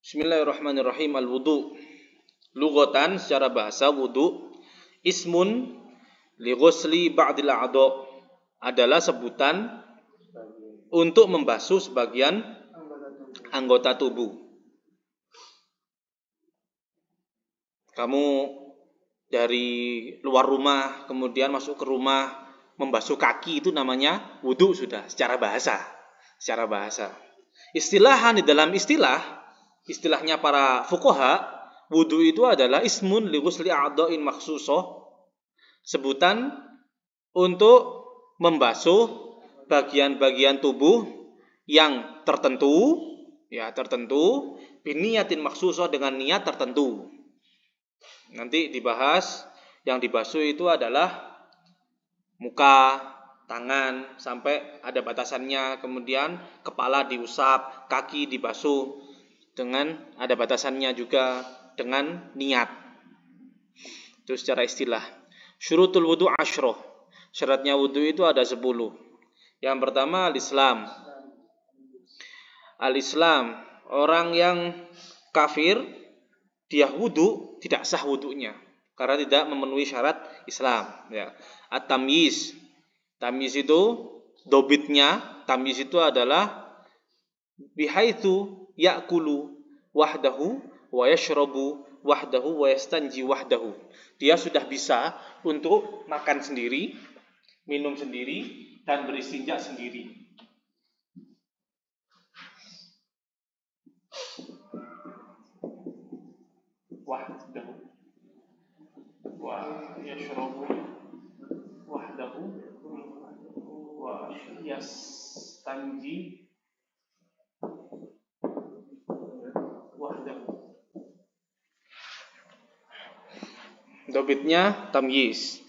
Bismillahirrahmanirrahim. Al-wudu. Lughatan secara bahasa wudu ismun li ghusli ba'dil a'dha, adalah sebutan untuk membasuh sebagian anggota tubuh. Kamu dari luar rumah kemudian masuk ke rumah membasuh kaki, itu namanya wudu sudah secara bahasa. Secara bahasa. Istilahan, di dalam istilahnya para fuqaha, wudu itu adalah ismun li ghusli a'dha'in makhsusah, sebutan untuk membasuh bagian-bagian tubuh yang tertentu, biniyatin makhsusah, dengan niat tertentu. Nanti dibahas, yang dibasuh itu adalah muka, tangan, sampai ada batasannya, kemudian kepala diusap, kaki dibasuh dengan ada batasannya juga, dengan niat. Itu secara istilah. Syurutul wudu asyroh. Syaratnya wudu itu ada 10. Yang pertama al-Islam. Al-Islam, orang yang kafir dia wudu tidak sah wudunya karena tidak memenuhi syarat Islam, ya. At-tamyiz. Tamyiz itu dobitnya, tamyiz itu adalah bihaitsu ya'kulu wahdahu wa yashrabu wahdahu wa yastanji wahdahu. Dia sudah bisa untuk makan sendiri, minum sendiri, dan beristinja sendiri. Wahdahu wa yashrabu wahdahu wa yastanji wahdahu. Dobitnya tamyiz.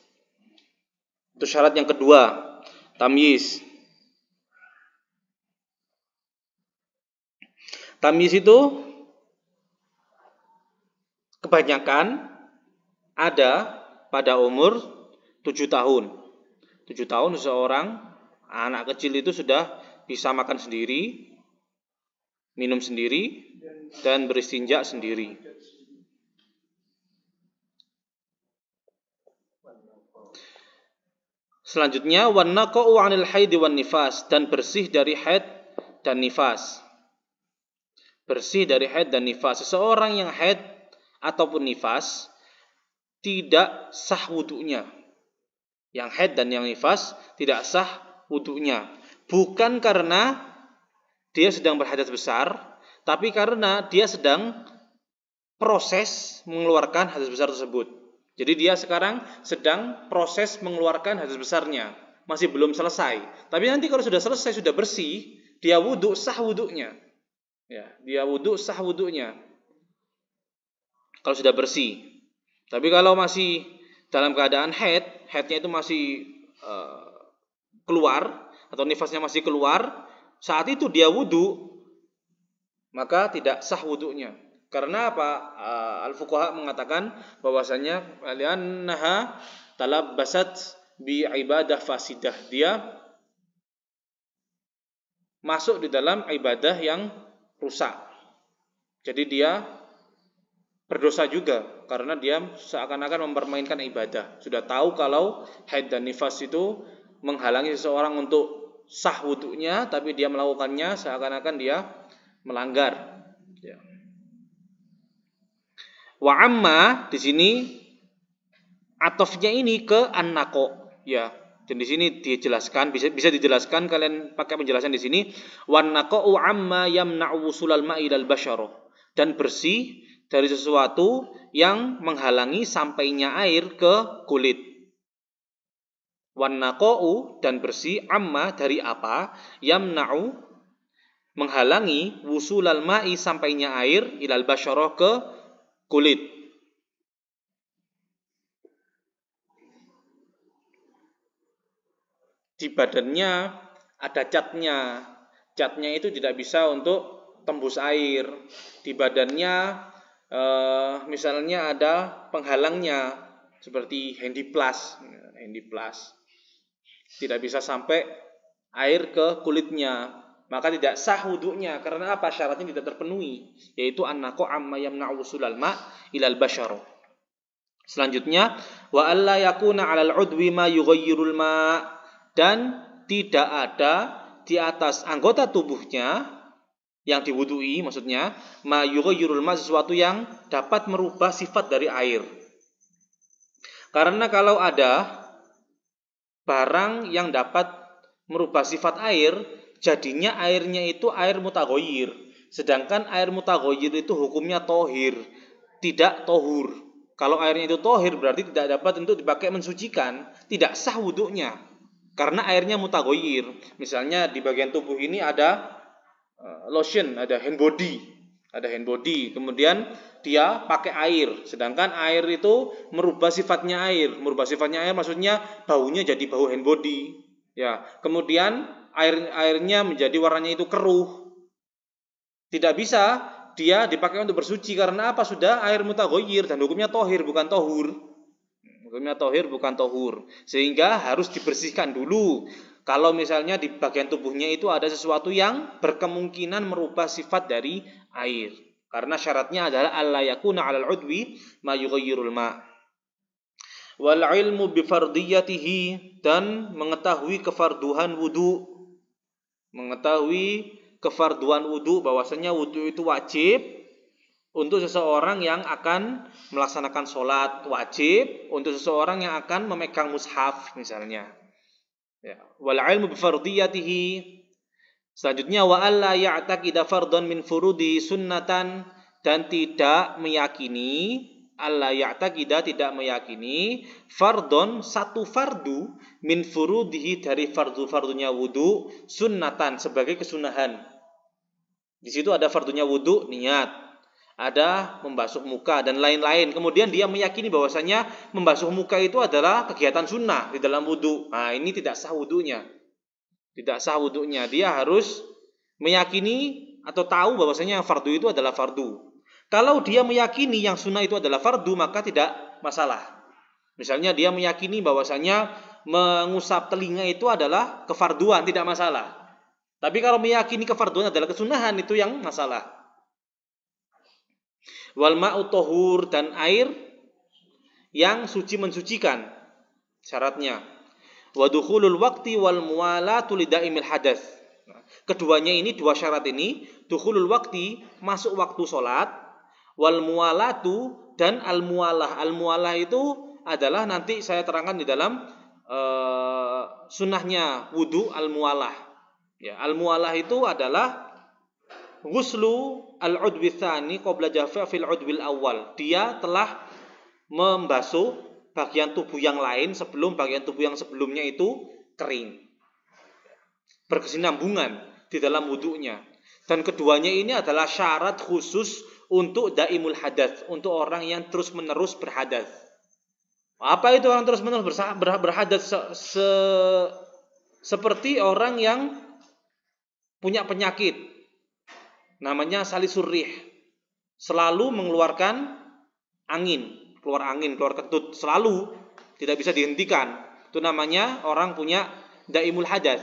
Itu syarat yang kedua, tamyiz. Tamyiz itu kebanyakan ada pada umur 7 tahun. 7 tahun seseorang, anak kecil itu sudah bisa makan sendiri, minum sendiri, dan beristinja sendiri. Selanjutnya wan naqa'u 'anil haid wan nifas, dan bersih dari haid dan nifas. Bersih dari haid dan nifas. Seseorang yang haid ataupun nifas tidak sah wudunya. Yang haid dan yang nifas tidak sah wudunya. Bukan karena dia sedang berhadas besar, tapi karena dia sedang proses mengeluarkan hadas besar tersebut. Jadi dia sekarang sedang proses mengeluarkan hadas besarnya, masih belum selesai. Tapi nanti kalau sudah selesai, sudah bersih, dia wudu, sah wudunya. Ya, dia wudu, sah wudunya kalau sudah bersih. Tapi kalau masih dalam keadaan haidnya itu masih keluar, atau nifasnya masih keluar, saat itu dia wudu, maka tidak sah wudunya. Karena apa? Al-fuqaha mengatakan bahwasanya li'annaha talabbasat bi ibadah fasidah. Dia masuk di dalam ibadah yang rusak. Jadi dia berdosa juga karena dia seakan-akan mempermainkan ibadah. Sudah tahu kalau haid dan nifas itu menghalangi seseorang untuk sah wudunya, tapi dia melakukannya seakan-akan dia melanggar. Ya. Wa amma di sini atofnya ini ke an-naqo, ya. Dan di sini dijelaskan, bisa dijelaskan, kalian pakai penjelasan di sini, wan naqo amma yamna'u wusulal ma'i ilal basyarah, dan bersih dari sesuatu yang menghalangi sampainya air ke kulit. Wan naqo, dan bersih, amma dari apa, yamna'u menghalangi, wusulal ma'i sampainya air, ilal basyarah ke kulit. Di badannya ada catnya. Catnya itu tidak bisa untuk tembus air. Di badannya misalnya ada penghalangnya seperti handyplas. Tidak bisa sampai air ke kulitnya. maka tidak sah wudunya. Karena apa? Syaratnya tidak terpenuhi, yaitu an-naqu' amma yamna'u wusulal ma' ilal basyar. Selanjutnya, wa alla yakuna 'alal 'udwi ma yughayyirul ma', dan tidak ada di atas anggota tubuhnya yang diwudui, maksudnya ma yughayyirul ma', sesuatu yang dapat merubah sifat dari air. Karena kalau ada barang yang dapat merubah sifat air, jadinya airnya itu air mutaghayyir. Sedangkan air mutaghayyir itu hukumnya tohir, tidak tohur. Kalau airnya itu tohir berarti tidak dapat untuk dipakai mensucikan, tidak sah wudunya. Karena airnya mutaghayyir. Misalnya di bagian tubuh ini ada lotion, ada hand body, kemudian dia pakai air, sedangkan air itu merubah sifatnya air maksudnya baunya jadi bau hand body, ya. Kemudian airnya menjadi warnanya itu keruh, tidak bisa dia dipakai untuk bersuci. Karena apa? Sudah air mutaghayyir dan hukumnya tohir bukan tohur, sehingga harus dibersihkan dulu. Kalau misalnya di bagian tubuhnya itu ada sesuatu yang berkemungkinan merubah sifat dari air. Karena syaratnya adalah alla yakuna 'alal 'udwi ma yughayyirul ma'. Wal 'ilmu bi fardiyatihi, dan mengetahui kefarduan wudu. Bahwasanya wudu itu wajib untuk seseorang yang akan melaksanakan sholat, wajib untuk seseorang yang akan memegang mushaf misalnya. Ya, wal ilmu bi fardiyatihi. Selanjutnya wa alla ya'taqida fardhan min furudi sunnatan, dan tidak meyakini fardhon, satu fardu, min furudihi, dari fardu-fardunya wudu, sunnatan, sebagai kesunahan. Di situ ada fardunya wudu, niat, ada membasuh muka dan lain-lain. Kemudian dia meyakini bahwasanya membasuh muka itu adalah kegiatan sunnah di dalam wudu. Nah, ini tidak sah wudunya. Dia harus meyakini atau tahu bahwasanya yang fardu itu adalah fardu. Kalau dia meyakini yang sunnah itu adalah fardu, maka tidak masalah. Misalnya dia meyakini bahwasanya mengusap telinga itu adalah kefarduan, tidak masalah. Tapi kalau meyakini kefarduan adalah kesunahan, itu yang masalah. Wal ma'u tahur, dan air yang suci mensucikan, syaratnya. Wa dukhulul waqti wal muwalatu lidaimil hadats. Keduanya ini, dua syarat ini, dukhulul waqti, masuk waktu sholat, wal muwalatu, dan al muwalah. Al muwalah itu adalah nanti saya terangkan di dalam sunnahnya wudu al muwalah. Ya, al muwalah itu adalah ghuslu al-udwi tsani qabla jafa fil udwil awal. Dia telah membasuh bagian tubuh yang lain sebelum bagian tubuh yang sebelumnya itu kering. Berkesinambungan di dalam wudunya. Dan keduanya ini adalah syarat khusus untuk daimul hadats, untuk orang yang terus-menerus berhadas. Apa itu orang terus-menerus berhadas? Seperti orang yang punya penyakit namanya salisurrih, selalu mengeluarkan keluar kentut, selalu tidak bisa dihentikan. Itu namanya orang punya daimul hadas,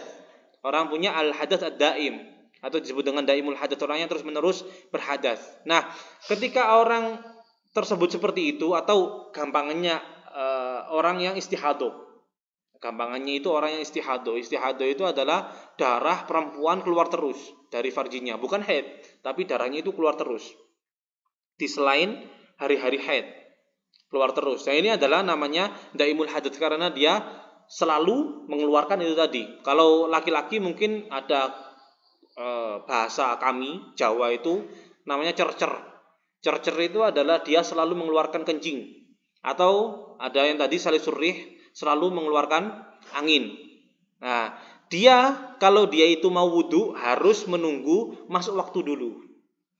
orang punya al hadas ad-daim, atau disebut dengan daimul hadas, orang yang terus-menerus berhadas. Nah, ketika orang tersebut seperti itu, atau gampangannya orang yang istihadah. Gampangannya itu orang yang istihadah. Istihadah itu adalah darah perempuan keluar terus dari farjinya, bukan haid, tapi darahnya itu keluar terus di selain hari-hari haid, keluar terus. Nah, ini adalah namanya daimul hadas karena dia selalu mengeluarkan itu tadi. Kalau laki-laki mungkin ada bahasa kami Jawa itu namanya cercer. Cercer itu adalah dia selalu mengeluarkan kencing. Atau ada yang tadi salisurrih, selalu mengeluarkan angin. Nah, kalau dia itu mau wudu harus menunggu masuk waktu dulu.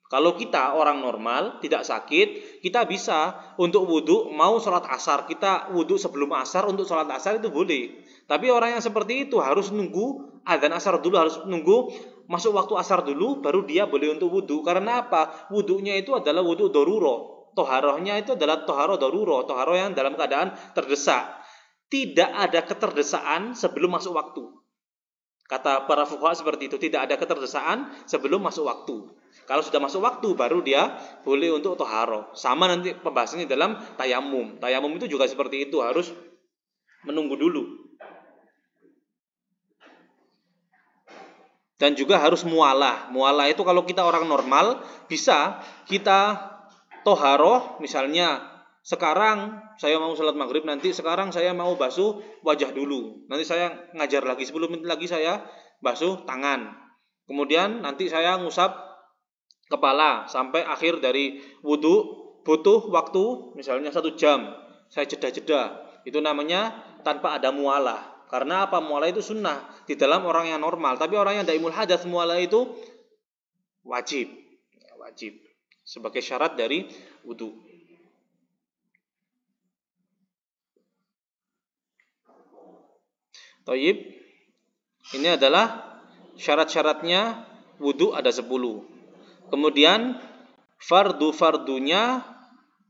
Kalau kita orang normal, tidak sakit, kita bisa untuk wudu, mau sholat asar, kita wudu sebelum asar, untuk sholat asar itu boleh. Tapi orang yang seperti itu harus nunggu adzan asar dulu, harus nunggu masuk waktu asar dulu, baru dia boleh untuk wudu. Karena apa? Wudunya itu adalah wudu daruro. Toharohnya itu adalah toharoh daruro, toharoh yang dalam keadaan terdesak. Tidak ada keterdesaan sebelum masuk waktu. Kata para fuqaha seperti itu, tidak ada keterdesakan sebelum masuk waktu. Kalau sudah masuk waktu baru dia boleh untuk toharo. Sama nanti pembahasannya dalam tayamum. Tayamum itu juga seperti itu, harus menunggu dulu. Dan juga harus mualah. Mualah itu kalau kita orang normal bisa kita toharo, misalnya sekarang saya mau sholat maghrib, nanti sekarang saya mau basuh wajah dulu. Nanti saya ngajar lagi, 10 menit lagi saya basuh tangan. Kemudian nanti saya ngusap kepala sampai akhir dari wudhu, butuh waktu misalnya 1 jam. Saya jeda-jeda. Itu namanya tanpa ada mualah. Karena apa? Mualah itu sunnah di dalam orang yang normal. Tapi orang yang daimul hadas, mualah itu wajib. Wajib. Sebagai syarat dari wudhu. Taib. Ini adalah syarat-syaratnya wudhu ada 10. Kemudian fardu-fardunya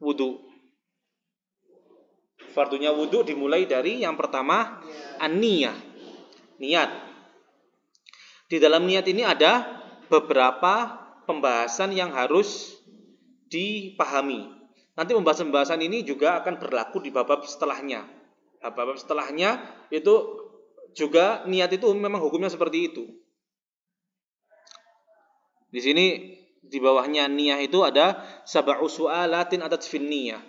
wudhu. Fardunya wudhu dimulai dari yang pertama an-niyah. Niat. Di dalam niat ini ada beberapa pembahasan yang harus dipahami. Nanti pembahasan-pembahasan ini juga akan berlaku di bab-bab setelahnya. Bab-bab setelahnya itu juga niat itu memang hukumnya seperti itu. Di sini di bawahnya niyah itu ada sab'u su'alatin atat fin niyah.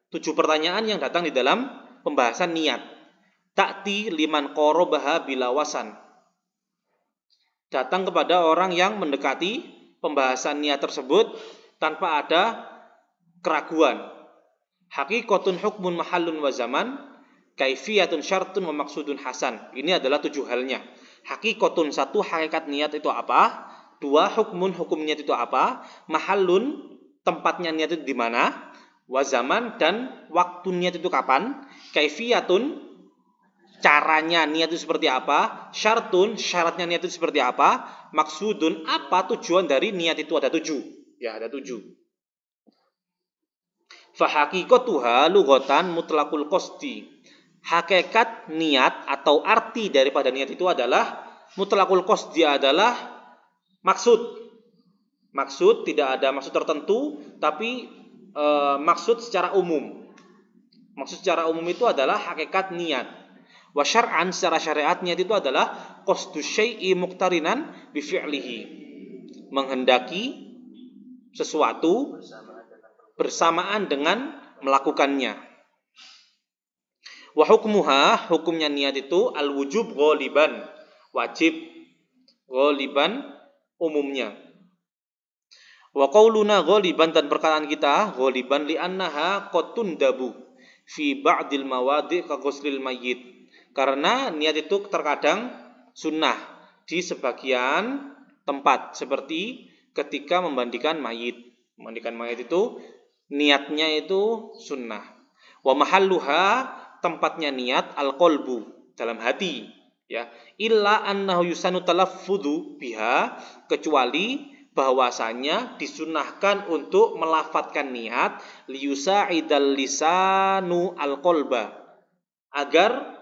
7 pertanyaan yang datang di dalam pembahasan niat. Ta'ti liman qarabaha bila wasan. Datang kepada orang yang mendekati pembahasan niat tersebut tanpa ada keraguan. Haqiqatun hukmun mahallun wa zaman. Kaifiyatun syartun wa maksudun hasan. Ini adalah 7 halnya. Hakikatun, 1, hakikat niat itu apa? 2, hukmun, hukum niat itu apa? Mahallun, tempatnya niat itu di mana? Wa zaman, dan waktu niat itu kapan? Kaifiyatun, caranya niat itu seperti apa? Syartun, syaratnya niat itu seperti apa? Maksudun, apa tujuan dari niat itu? Ada 7. Ya, ada 7. Fa haqiqatuha lughatan mutlaqul qasdi. Hakikat niat atau arti daripada niat itu adalah mutlaqul qasdi, adalah maksud. Maksud, tidak ada maksud tertentu, tapi maksud secara umum. Maksud secara umum itu adalah hakikat niat. Wa syar'an, secara syariat niat itu adalah qasdu syai'i muqtarinan bi fi'lihi. Menghendaki sesuatu bersamaan dengan melakukannya. Wa hukmuha, hukumnya niat itu al-wujub ghaliban, wajib ghaliban umumnya. Wa qauluna ghaliban, dan perkataan kita ghaliban li'annaha qad tundabu fi ba'dil mawadi' ka ghuslil mayyit. Karena niat itu terkadang sunnah di sebagian tempat, seperti ketika memandikan mayit. Memandikan mayit itu niatnya itu sunnah. Wa mahalluha, tempatnya niat al-qalbu, dalam hati, ya. Illa annahu yusanu talaffudhu biha, kecuali bahwasanya disunahkan untuk melafadzkan niat liyusa'idal lisanu al-qalba, agar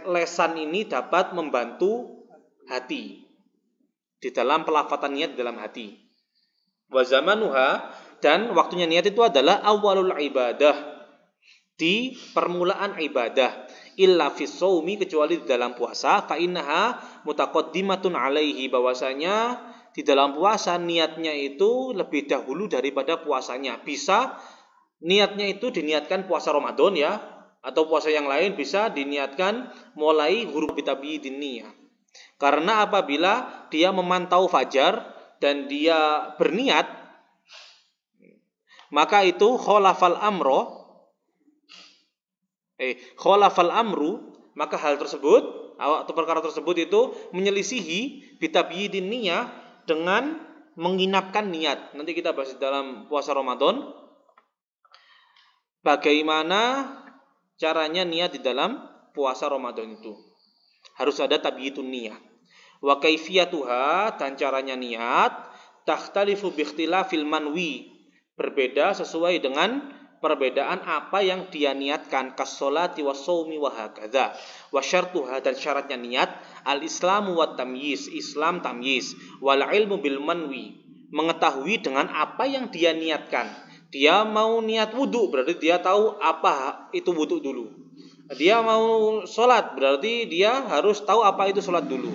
lesan ini dapat membantu hati di dalam pelafadzan niat dalam hati. Wa zamanuha, dan waktunya niat itu adalah awalul ibadah, di permulaan ibadah. Illa fis shaumi, kecuali di dalam puasa. Fa innaha mutaqaddimatun alaihi, bahwasanya di dalam puasa niatnya itu lebih dahulu daripada puasanya. Bisa niatnya itu diniatkan puasa Ramadan, ya, atau puasa yang lain bisa diniatkan mulai huruf bitabiidin niyah. Karena apabila dia memantau fajar dan dia berniat, maka itu khalafal amru, maka hal tersebut atau perkara tersebut itu menyelisihi bitabyidin niyah, dengan menginapkan niat. Nanti kita bahas dalam puasa Ramadan bagaimana caranya niat di dalam puasa Ramadan itu. Harus ada tabyidun niyah. Wa kaifiyatuha, dan caranya niat takhtalifu bi ikhtilafil manwi, berbeda sesuai dengan perbedaan apa yang dia niatkan, kas-sholati was-shaumi wa hakadza. Wa syartuha, dan syaratnya niat, al-islamu wat tamyiz, Islam tamyiz, wal ilmu bil manwi, mengetahui dengan apa yang dia niatkan. Dia mau niat wudu, berarti dia tahu apa itu wudu dulu. Dia mau sholat, berarti dia harus tahu apa itu sholat dulu.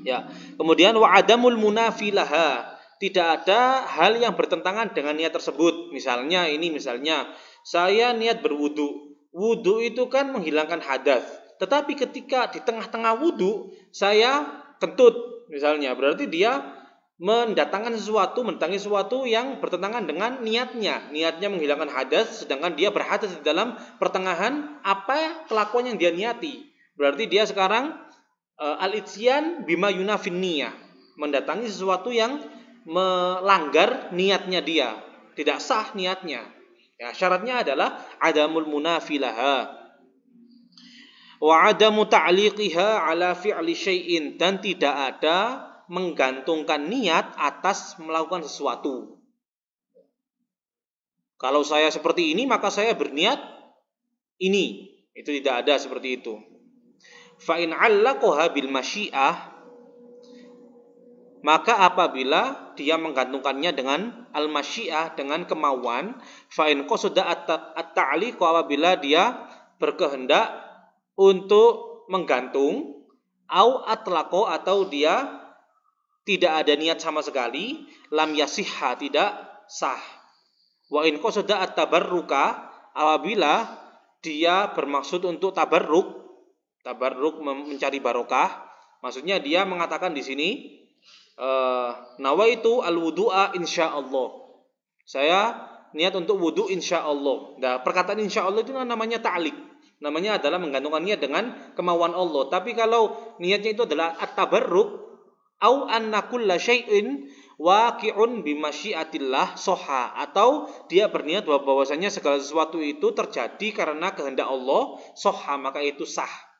Ya. Kemudian wa adamul munafilaha, tidak ada hal yang bertentangan dengan niat tersebut. Misalnya saya niat berwudu. Wudu itu kan menghilangkan hadas. Tetapi ketika di tengah-tengah wudu saya kentut misalnya, berarti dia mendatangi sesuatu yang bertentangan dengan niatnya. Niatnya menghilangkan hadas, sedangkan dia berhadas di dalam pertengahan apa kelakuan yang dia niati. Berarti dia sekarang al-ityan bima yunafin niyah, mendatangi sesuatu yang melanggar niatnya dia, tidak sah niatnya. Ya, syaratnya adalah adamul munafilaha wa adamu ta'liqiha ala fi'li syai'in, dan tidak ada menggantungkan niat atas melakukan sesuatu. Kalau saya seperti ini maka saya berniat ini, itu tidak ada seperti itu. Fa in 'allaqaha bil masyiah, maka apabila dia menggantungkannya dengan al-masyiah, dengan kemauan, fa in qasada at-ta'liq, apabila dia berkehendak untuk menggantung, au atlaqo, atau dia tidak ada niat sama sekali, lam yasihha, tidak sah. Wa in qasada at-tabarruka, apabila dia bermaksud untuk tabarruk mencari barokah, maksudnya dia mengatakan di sini nawaitu al-wudu'a insyaallah. Saya niat untuk wudu insyaallah. Nah, perkataan insyaallah itu namanya ta'liq. Namanya adalah menggantungkan niat dengan kemauan Allah. Tapi kalau niatnya itu adalah at-tabarruk au anna kulla syai'in waqi'un bi masyiatillah soha, atau dia berniat bahwasanya segala sesuatu itu terjadi karena kehendak Allah, soha, maka itu sah.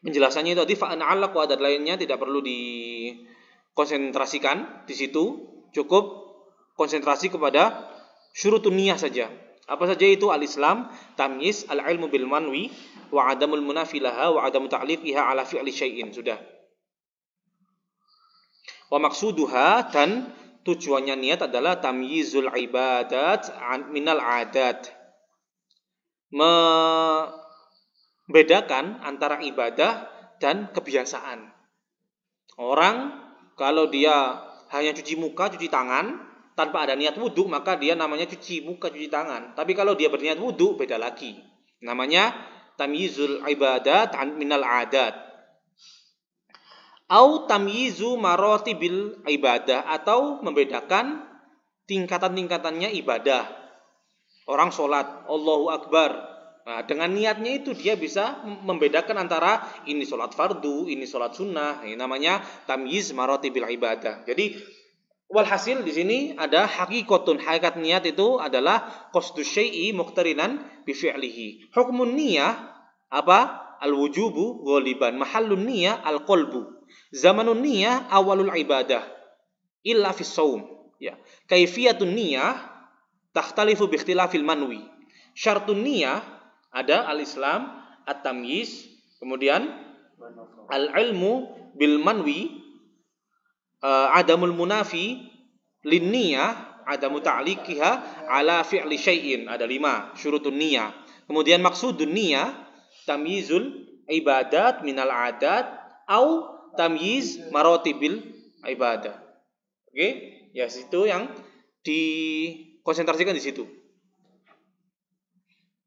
Penjelasannya itu tadi fa'an 'allaq, adat lainnya tidak perlu dikonsentrasikan di situ, cukup konsentrasi kepada syurutun niyah saja. Apa saja itu? Al-Islam, tamyiz, al-ilmu bil manwi, wa adamul munafilaha, wa adamu ta'liqiha ala fi'li syai'in. Sudah. Wa maqsuduha, dan tujuannya niat adalah tamyizul ibadat minal adat, bedakan antara ibadah dan kebiasaan. Orang kalau dia hanya cuci muka, cuci tangan tanpa ada niat wudu, maka dia namanya cuci muka, cuci tangan. Tapi kalau dia berniat wudu, beda lagi. Namanya tamyizul ibadat minal adat. Au tamyizu maratibil ibadah, atau membedakan tingkatan-tingkatannya ibadah. Orang sholat, Allahu Akbar. Nah, dengan niatnya itu dia bisa membedakan antara ini sholat fardu, ini sholat sunnah. Ini namanya tamyiz maratibil ibadah. Jadi walhasil di sini ada hakikatun, hakikat niat itu adalah qasdus syai'i muqtarinan bi fi'lihi. Hukmun niyah apa? Al-wujubu ghaliban, mahallun niyah al-qalbu. Zamanun niyah awalul ibadah illa fis shaum. Ya. Kaifiyatun niyah takhtalifu bi ikhtilafil manwi. Syartun niyah ada al-Islam, at-tamyiz, kemudian al-ilmu bil manwi, adamul munafi lin niyah, adamu ta'liqiha ala fi'li syai'in. Ada 5 syurutun niyah. Kemudian maksudun niyah tamyizul ibadat minal adat au tamyiz maratibil ibadah. Oke? Ya, situ yang dikonsentrasikan di situ.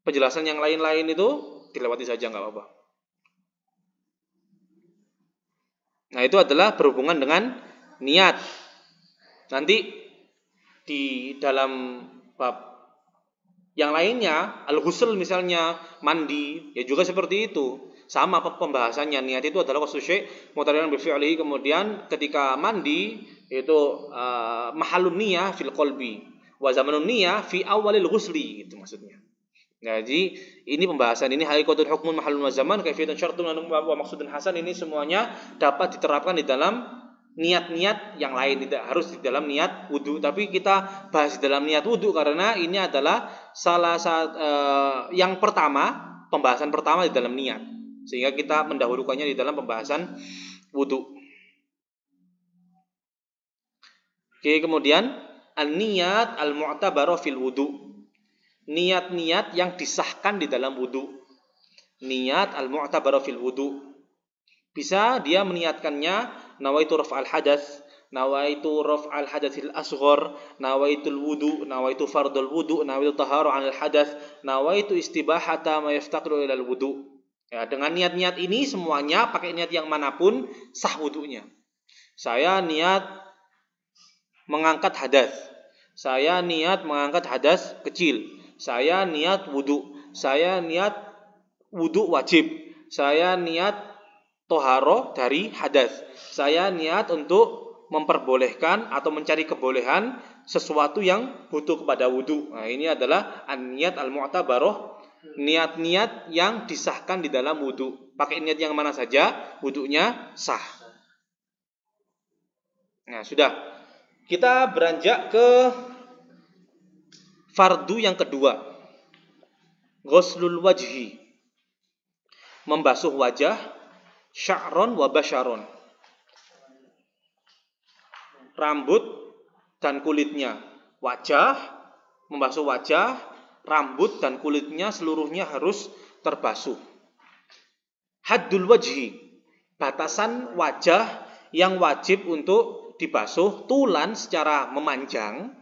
Penjelasan yang lain-lain itu dilewati saja, nggak apa-apa. Nah, itu adalah berhubungan dengan niat. Nanti di dalam bab yang lainnya, al-ghusl misalnya, mandi, ya juga seperti itu. Sama pembahasannya, niat itu adalah qasdu syai' muqtarinan bi fi'lihi, kemudian ketika mandi itu mahallun niyah fil qalbi wa zamanun niyah fi awalil ghusli, itu maksudnya. Jadi ini pembahasan ini haqiqatul hukmun mahallun wa zaman, kaifiyatun syartun wa maqsudun hasan, ini semuanya dapat diterapkan di dalam niat-niat yang lain, tidak harus di dalam niat wudu, tapi kita bahas di dalam niat wudu karena ini adalah salah satu yang pertama, pembahasan pertama di dalam niat, sehingga kita mendahulukannya di dalam pembahasan wudu. Oke, kemudian an-niyat al-mu'tabarah fil wudu. Niat-niat yang disahkan di dalam wudu. Niat al-mu'tabarah fil wudu. Bisa dia meniatkannya nawaitu raf'al hadats, nawaitu raf'al hadatsil asghar, nawaitul wudu, nawaitu fardul wudu, nawaitu taharah 'anil hadats, nawaitu istibahata ma yaftaqiru ilal wudu. Ya, dengan niat-niat ini semuanya pakai niat yang manapun sah wudunya. Saya niat mengangkat hadas. Saya niat mengangkat hadas kecil. Saya niat wudu. Saya niat wudu wajib. Saya niat toharo dari hadas. Saya niat untuk memperbolehkan atau mencari kebolehan sesuatu yang butuh kepada wudu. Nah, ini adalah an-niyat al-mu'tabarah, niat-niat yang disahkan di dalam wudu. Pakai niat yang mana saja, wudunya sah. Nah, sudah. Kita beranjak ke fardu yang kedua. Ghuslul wajhi. Membasuh wajah, sya'ron wa basyaron. Rambut dan kulitnya. Wajah, membasuh wajah, rambut dan kulitnya seluruhnya harus terbasuh. Haddul wajhi. Batasan wajah yang wajib untuk dibasuh tulan secara memanjang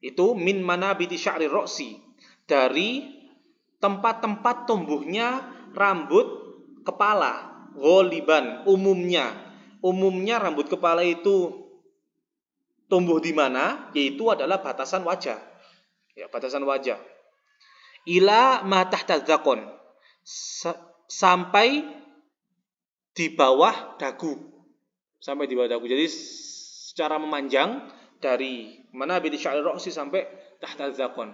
itu min manabiti sya'ri roksi, dari tempat-tempat tumbuhnya rambut kepala. Ghaliban, umumnya rambut kepala itu tumbuh di mana? Yaitu adalah batasan wajah. Ya, batasan wajah. Ila ma tahta dzaqon, sampai di bawah dagu. Sampai di bawah dagu. Jadi secara memanjang dari manabiti sya'ri roksi sampai tahta dzaqon.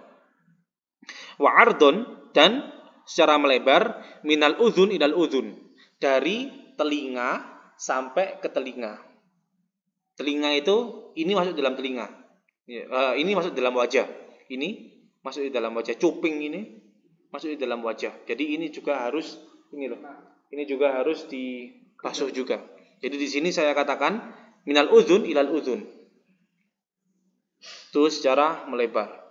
Wa ardon, dan secara melebar minal udhun ilal udhun, dari telinga sampai ke telinga. Telinga itu ini masuk dalam telinga. Ini masuk dalam wajah. Ini masuk di dalam wajah. Cuping ini masuk di dalam wajah. Jadi ini juga harus ini juga harus dibasuh juga. Jadi di sini saya katakan minal udhun ilal udhun. Itu secara melebar.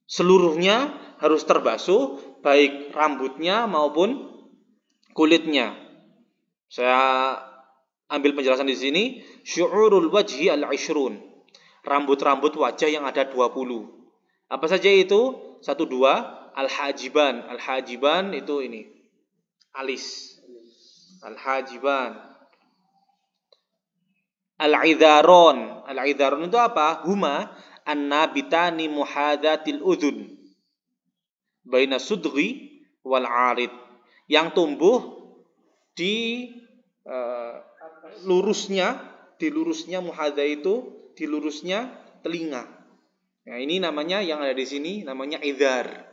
Seluruhnya harus terbasuh, baik rambutnya maupun kulitnya. Saya ambil penjelasan di sini. Syu'urul wajhi al-ishrun. Rambut-rambut wajah yang ada 20. Apa saja itu? 1, 2. Al-hajiban. Al-hajiban itu ini. Alis. Al-hajiban. Al-idharon. Al-idharon itu apa? Huma an-nabitani muhadatil udhun baina sudghi wal arid, yang tumbuh di lurusnya muhadha itu di lurusnya telinga. Nah, ini namanya yang ada di sini namanya idhar.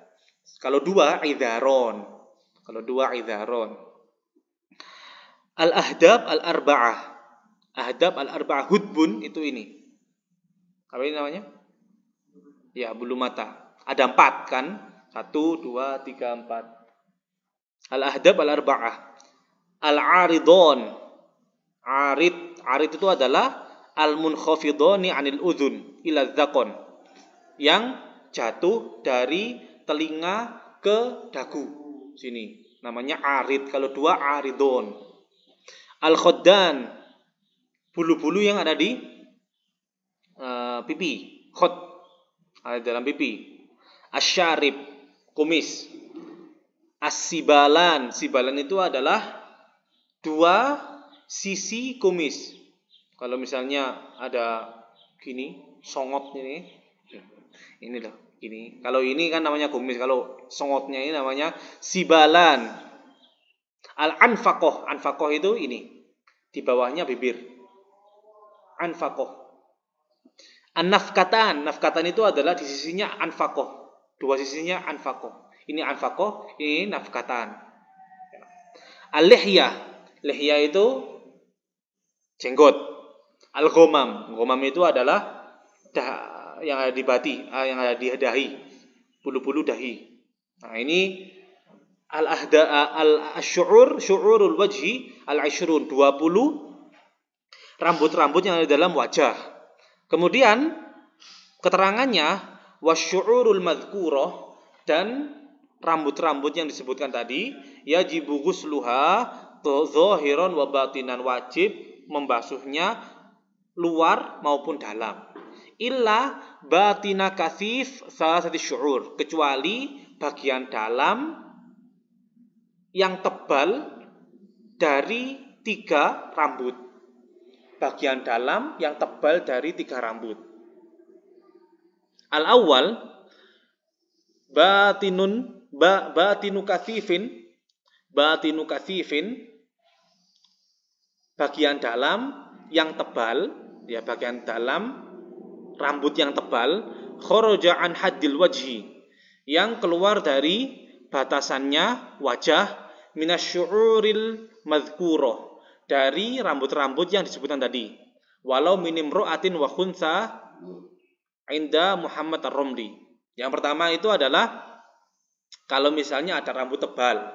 Kalau dua idharon. Al-ahdab al-arba'ah. Ahdab al-arba'ah hudbun itu ini. Apa ini namanya? Ya, bulu mata. Ada 4 kan? 1, 2, 3, 4. Al-ahdab al-arba'ah. Al-aridon. Arid itu adalah al-munkhafidhani 'anil udhun ila dzaqon, yang jatuh dari telinga ke dagu. Sini namanya arid. Kalau 2 aridon. Al-khaddan, bulu-bulu yang ada di pipi. Khod, ada dalam pipi. Asyarib, kumis. As-sibalan, sibalan itu adalah 2 sisi kumis. Kalau misalnya ada gini, songot ini loh, ini. Kalau ini kan namanya kumis, kalau songotnya ini namanya sibalan. Al-anfaqoh, anfaqoh itu ini, di bawahnya bibir. Anfaqoh. An-nafkatan, nafkatan itu adalah di sisinya anfaqoh. 2 sisinya anfaqoh. Ini anfaqoh, ini nafkatan. Al-lihyah, lihyah itu jenggot. Al-ghamam. Ghamam itu adalah yang ada di yang ada di dahi, bulu-bulu dahi. Nah, ini syu'urul wajhi al-ashrun, 20 rambut-rambut yang ada di dalam wajah. Kemudian keterangannya wasyu'urul madhkurah, dan rambut-rambut yang disebutkan tadi yajibu ghusluha zahiran wa batinan, wajib membasuhnya luar maupun dalam. Illa batina kasif salah satu syu'ur, kecuali bagian dalam yang tebal dari 3 rambut. Bagian dalam yang tebal dari 3 rambut. Al-awwal batinu kasifin, bagian dalam yang tebal, ya, bagian dalam rambut yang tebal, kharaja an haddil wajhi, yang keluar dari batasannya wajah, minasyu'uril madhkurah, dari rambut-rambut yang disebutkan tadi, walau minim ru'atin wa khunsa inda Muhammad ar-Romli. Yang pertama itu adalah kalau misalnya ada rambut tebal,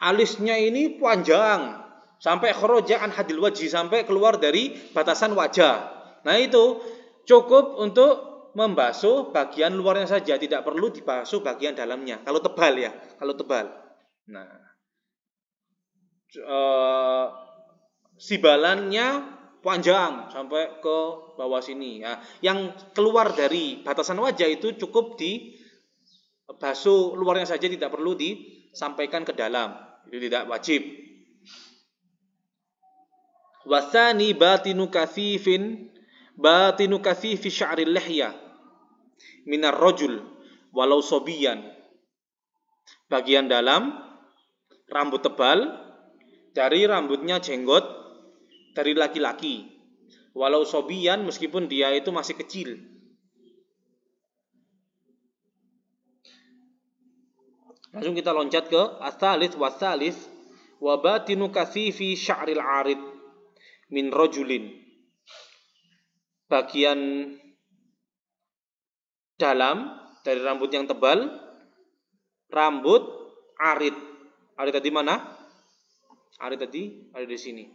alisnya ini panjang sampai kharaja an haddil wajhi, sampai keluar dari batasan wajah. Nah, itu cukup untuk membasuh bagian luarnya saja, tidak perlu dibasuh bagian dalamnya. Kalau tebal ya, kalau tebal. Nah, sibalannya panjang sampai ke bawah sini. Nah, yang keluar dari batasan wajah itu cukup dibasuh luarnya saja, tidak perlu disampaikan ke dalam. Itu tidak wajib. Wasani batinu kasifi sya'ril lihya minar rajul walau sobiyan, bagian dalam rambut tebal dari rambutnya jenggot dari laki-laki, walau sobiyan, meskipun dia itu masih kecil. Langsung kita loncat ke as-salis wa batinu kasifi sya'ril arid min rajulin, bagian dalam dari rambut yang tebal, rambut arid. Arid tadi mana? Arid tadi ada di sini.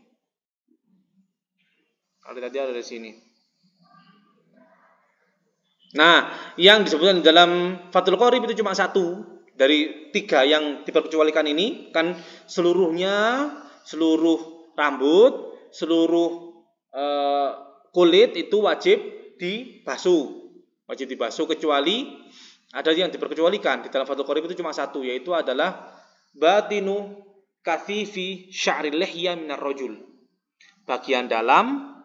Arid tadi ada di sini. Nah, yang disebutkan dalam Fathul Qorib itu cuma 1 dari 3 yang diperkecualikan ini, kan seluruhnya, seluruh rambut, seluruh kulit itu wajib dibasuh. Wajib dibasuh, kecuali ada yang diperkecualikan. Di dalam Fathul Qorib itu cuma 1, yaitu adalah batinu kasifi sya'ril lihya minar rajul, bagian dalam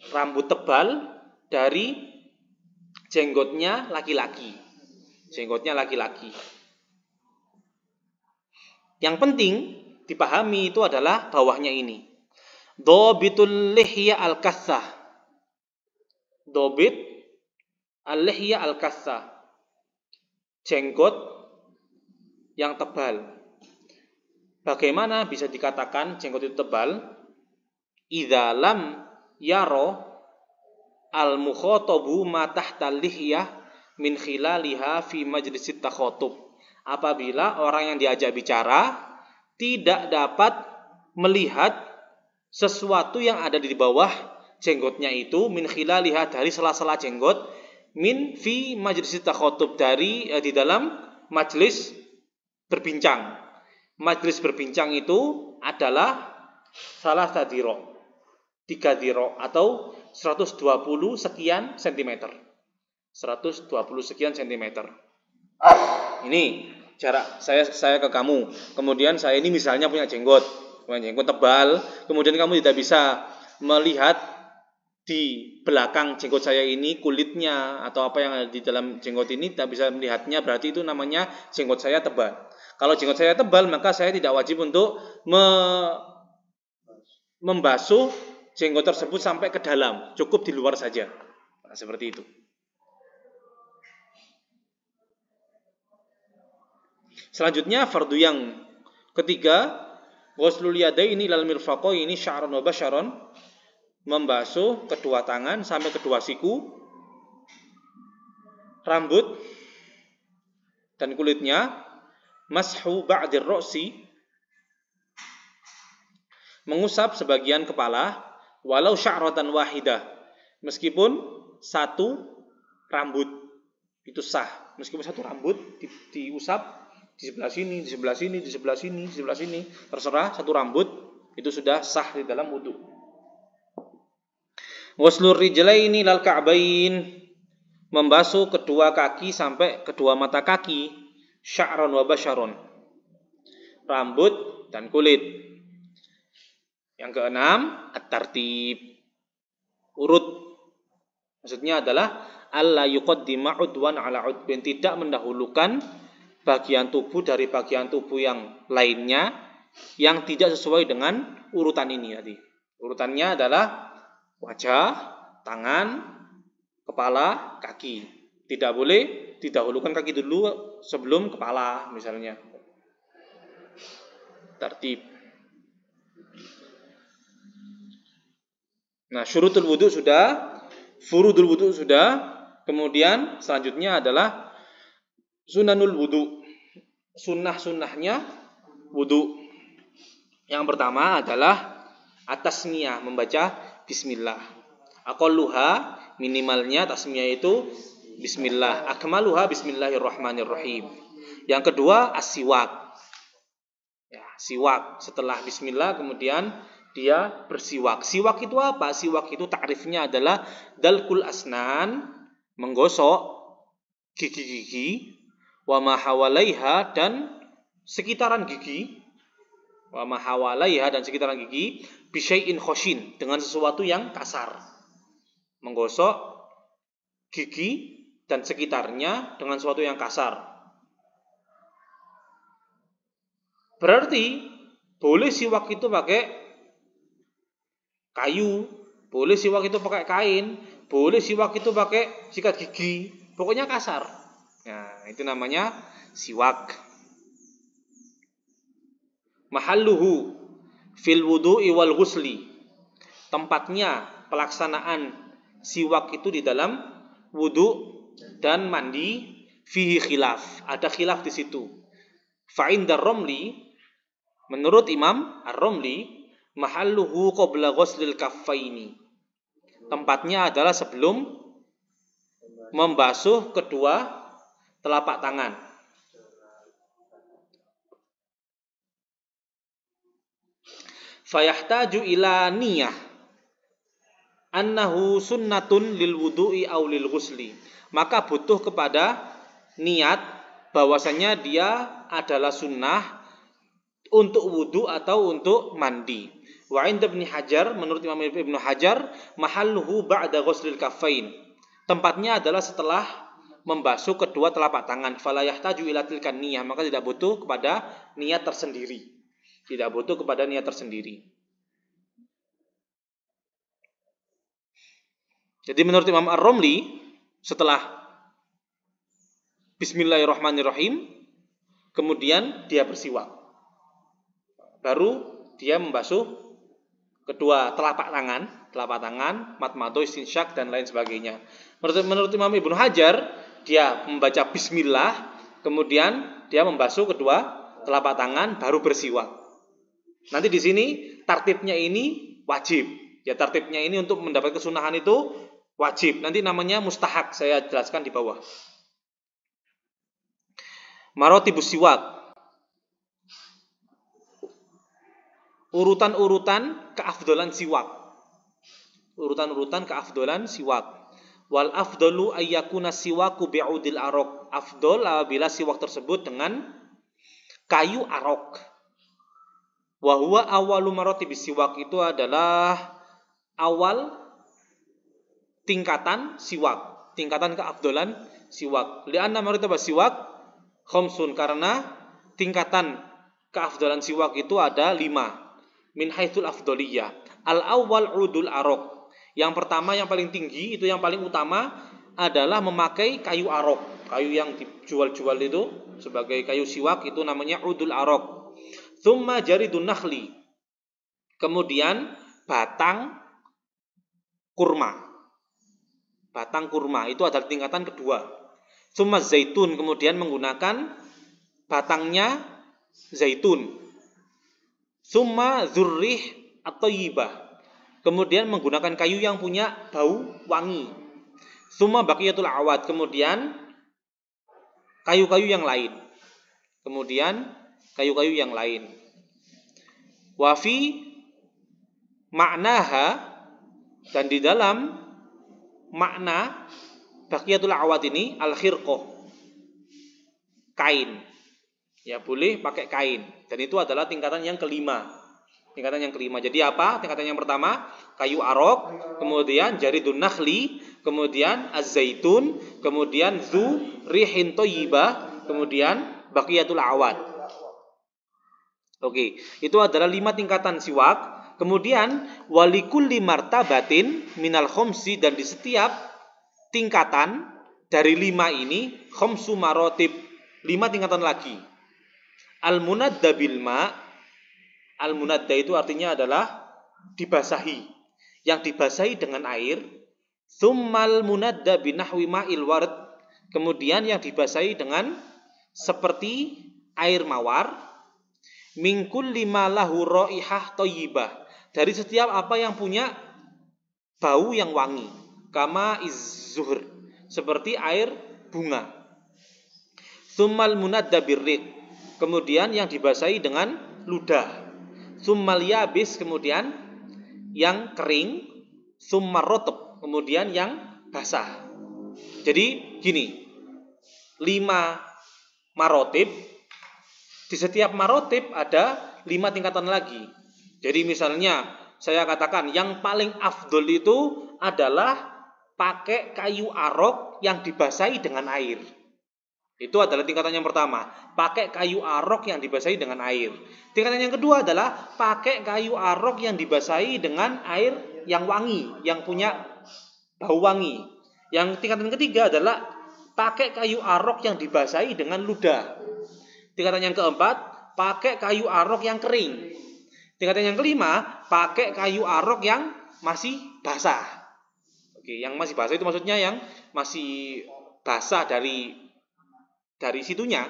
rambut tebal dari jenggotnya laki-laki. Jenggotnya laki-laki. Yang penting dipahami itu adalah bawahnya ini. Dhabitul lihya al-kassah. Dhabit al-lihya al-kassah, jenggot yang tebal. Bagaimana bisa dikatakan jenggot itu tebal? Idza lam yaro al-mukhatabu ma tahta lihya min khilaliha fi majlisit takhatub. Apabila orang yang diajak bicara tidak dapat melihat sesuatu yang ada di bawah jenggotnya itu, min khilaliha, dari sela-sela jenggot, min fi majlisit takhatub, dari di dalam majlis berbincang. Majlis berbincang itu adalah salah sadiro, 3 diro atau 120 sekian sentimeter. 120 sekian sentimeter. Ini jarak saya ke kamu. Kemudian saya ini misalnya punya jenggot tebal. Kemudian kamu tidak bisa melihat di belakang jenggot saya ini kulitnya atau apa yang ada di dalam jenggot ini, tidak bisa melihatnya. Berarti itu namanya jenggot saya tebal. Kalau jenggot saya tebal, maka saya tidak wajib untuk membasuh jenggot tersebut sampai ke dalam, cukup di luar saja. Nah, seperti itu. Selanjutnya fardu yang ketiga, ghuslul yadaini lal mirfaqaini sya'ran wa basharan, membasuh kedua tangan sampai kedua siku, rambut dan kulitnya, mashu ba'dir ra'si, mengusap sebagian kepala, walau sya'ratan wahidah, meskipun satu rambut itu sah, meskipun satu rambut diusap di sebelah sini, di sebelah sini, di sebelah sini, di sebelah sini, terserah, satu rambut itu sudah sah di dalam wudu. Waslur rijlaini lal ka'bain, membasuh kedua kaki sampai kedua mata kaki, sya'ran wa basyaron, rambut dan kulit. Yang keenam, at-tartib, urut. Maksudnya adalah alla yuqaddima udwan ala udbin, tidak mendahulukan bagian tubuh dari bagian tubuh yang lainnya yang tidak sesuai dengan urutan ini tadi. Urutannya adalah wajah, tangan, kepala, kaki. Tidak boleh didahulukan kaki dulu sebelum kepala misalnya. Tertib. Nah, syurutul wudu sudah, furudul wudu sudah, kemudian selanjutnya adalah sunanul wudu. Sunnah-sunnahnya wudu. Yang pertama adalah at-tasmiyah, membaca bismillah. Aqalluha, minimalnya tasmiyah itu bismillah. Akmaluha bismillahirrahmanirrahim. Yang kedua as-siwak. Ya, siwak. Setelah bismillah kemudian dia bersiwak. Siwak itu apa? Siwak itu takrifnya adalah dalkul asnan, menggosok gigi-gigi, wa ma hawalaiha, dan sekitaran gigi. Wa ma hawalaiha, dan sekitaran gigi, bisyai'in khoshin, dengan sesuatu yang kasar. Menggosok gigi dan sekitarnya dengan sesuatu yang kasar. Berarti boleh siwak itu pakai kayu, boleh siwak itu pakai kain, boleh siwak itu pakai sikat gigi, pokoknya kasar. Nah, itu namanya siwak. Mahalluhu fil wudu'i wal ghusli, tempatnya pelaksanaan siwak itu di dalam wudu dan mandi, fihi khilaf, ada khilaf di situ. Fa'indar Romli, menurut Imam Ar-Romli, mahalluhu qabla ghuslil kaffaini, tempatnya adalah sebelum membasuh kedua telapak tangan. Fayahtaju ila niyah annahu sunnatun lil wudu'i aw lil ghusli, maka butuh kepada niat bahwasanya dia adalah sunnah untuk wudu atau untuk mandi. Wa 'inda Ibnu Hajar, menurut Imam Ibnu Hajar, mahalluhu ba'da ghuslil kaffain, tempatnya adalah setelah membasuh kedua telapak tangan. Fala yahtaju ila tilkan niyah, maka tidak butuh kepada niat tersendiri. Tidak butuh kepada niat tersendiri. Jadi menurut Imam Ar-Romli, setelah bismillahirrahmanirrahim, kemudian dia bersiwak, baru dia membasuh kedua telapak tangan, matmado, istinsyak, dan lain sebagainya. Menurut Imam Ibnu Hajar, dia membaca bismillah, kemudian dia membasuh kedua telapak tangan, baru bersiwak. Nanti di sini tartibnya ini wajib. Ya, tartibnya ini untuk mendapat kesunahan itu wajib. Nanti namanya mustahak, saya jelaskan di bawah. Marotibus siwak, urutan-urutan keafdolan siwak. Urutan-urutan keafdolan siwak. Wal afdalu ayyakuna siwaku bi'udil arok. Afdol apabila siwak tersebut dengan kayu arok. Wa huwa awalu marotibis siwak, itu adalah awal tingkatan siwak, tingkatan keafdolan siwak. Li'anna martabah siwak khamsun, karena tingkatan keafdolan siwak itu ada 5. Min haitsul afdoliyah. Al-awwal udul arok. Yang pertama, yang paling tinggi, itu yang paling utama adalah memakai kayu arok. Kayu yang dijual-jual itu sebagai kayu siwak itu namanya udul arok. Tsumma jaridun nakhli. Kemudian batang kurma. Batang kurma itu adalah tingkatan kedua. Tsumma zaitun, kemudian menggunakan batangnya zaitun. Tsumma dzurrih at-thayyibah, kemudian menggunakan kayu yang punya bau wangi. Tsumma baqiyatul awad, kemudian kayu-kayu yang lain. Wa fi ma'naha, dan di dalam makna baqiyatul awad ini al-khirqah, kain. Ya, boleh pakai kain. Dan itu adalah tingkatan yang kelima. Jadi apa? Tingkatan yang pertama kayu arok, kemudian jaridun nakhli, kemudian az-zaitun, kemudian zu rihin thayyibah, kemudian baqiyatul awad. Oke, itu adalah 5 tingkatan siwak. Kemudian walikulli martabatin minal khomsi, dan di setiap tingkatan dari 5 ini khomsu marotib, 5 tingkatan lagi. Al-munadda bil ma', al-munadda itu artinya adalah dibasahi, yang dibasahi dengan air. Tsummal munadda binahwi ma'il ward, kemudian yang dibasahi dengan seperti air mawar. Min kulli ma lahu raihah thayyibah, dari setiap apa yang punya bau yang wangi. Kama iz-zuhr, seperti air bunga. Tsummal munadda birriq, kemudian yang dibasahi dengan ludah. Tsummal yabis, kemudian yang kering. Tsummar rotb, kemudian yang basah. Jadi gini, 5 marotib. Di setiap marotib ada 5 tingkatan lagi. Jadi misalnya saya katakan yang paling afdol itu adalah pakai kayu arok yang dibasahi dengan air. Itu adalah tingkatan yang pertama, pakai kayu arok yang dibasahi dengan air. Tingkatan yang kedua adalah pakai kayu arok yang dibasahi dengan air yang wangi, yang punya bau wangi. Yang tingkatan ketiga adalah pakai kayu arok yang dibasahi dengan ludah. Tingkatan yang keempat, pakai kayu arok yang kering. Tingkatan yang kelima, pakai kayu arok yang masih basah. Oke, yang masih basah itu maksudnya yang masih basah dari situnya.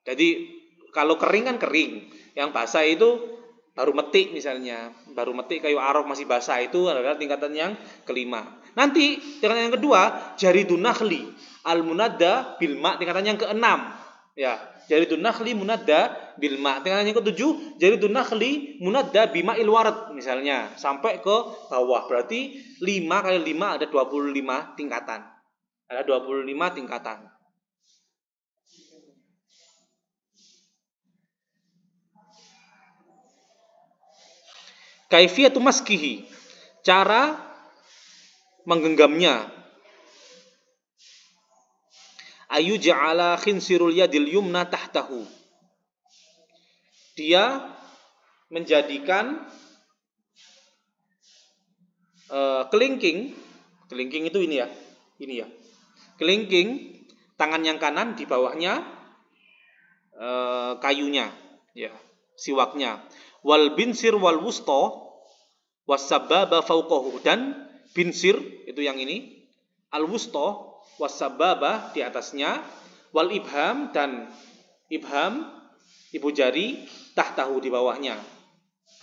Jadi kalau kering kan kering, yang basah itu baru metik misalnya, baru metik kayu arok masih basah, itu adalah tingkatan yang kelima. Nanti tingkatan yang kedua, jaridun nakhli al-munadda bil ma', tingkatan yang keenam. Ya, jaridun nakhli munadda bil ma'. Tingkatan yang ketujuh, jaridun nakhli munadda bima'il warad misalnya, sampai ke bawah. Berarti 5 kali 5 ada 25 tingkatan. Ada 25 tingkatan. Kaifiyatu maskihi, cara menggenggamnya. Ayu ja'ala khinsirul yadil yumna tahtahu, dia menjadikan kelingking itu ini ya, kelingking tangan yang kanan di bawahnya kayunya, ya, siwaknya. Wal binsir wal wusta wasababa fauqahu, dan binsir itu yang ini, al wusta wasababa di atasnya, wal ibham, dan ibham ibu jari, tahtahu di bawahnya,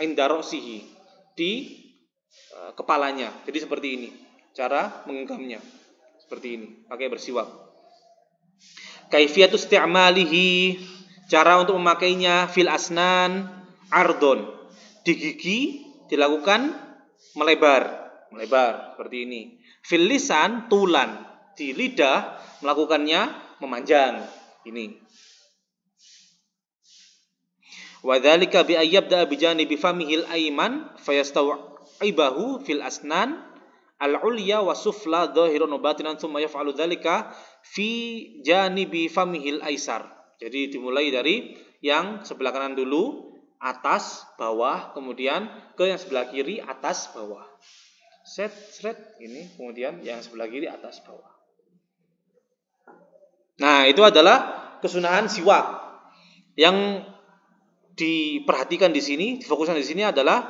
inda ra'sihi, di kepalanya. Jadi seperti ini cara menggenggamnya, seperti ini, pakai bersiwak. Kaifiyatu isti'malihi, cara untuk memakainya. Fil asnan ardon, di gigi dilakukan melebar seperti ini. Fil lisan tulan, di lidah melakukannya memanjang ini. Wa dzalika bi ayyabda bi janibi famihil ayman fayastawibahu fil asnan al-ulya wa sufla dhahirun wa batinan thumma yaf'alu dzalika fi janibi famihil aisar. Jadi dimulai dari yang sebelah kanan dulu, atas, bawah, kemudian ke yang sebelah kiri, atas, bawah. Seret ini, kemudian yang sebelah kiri, atas, bawah. Nah, itu adalah kesunahan siwak. Yang diperhatikan di sini, difokuskan di sini adalah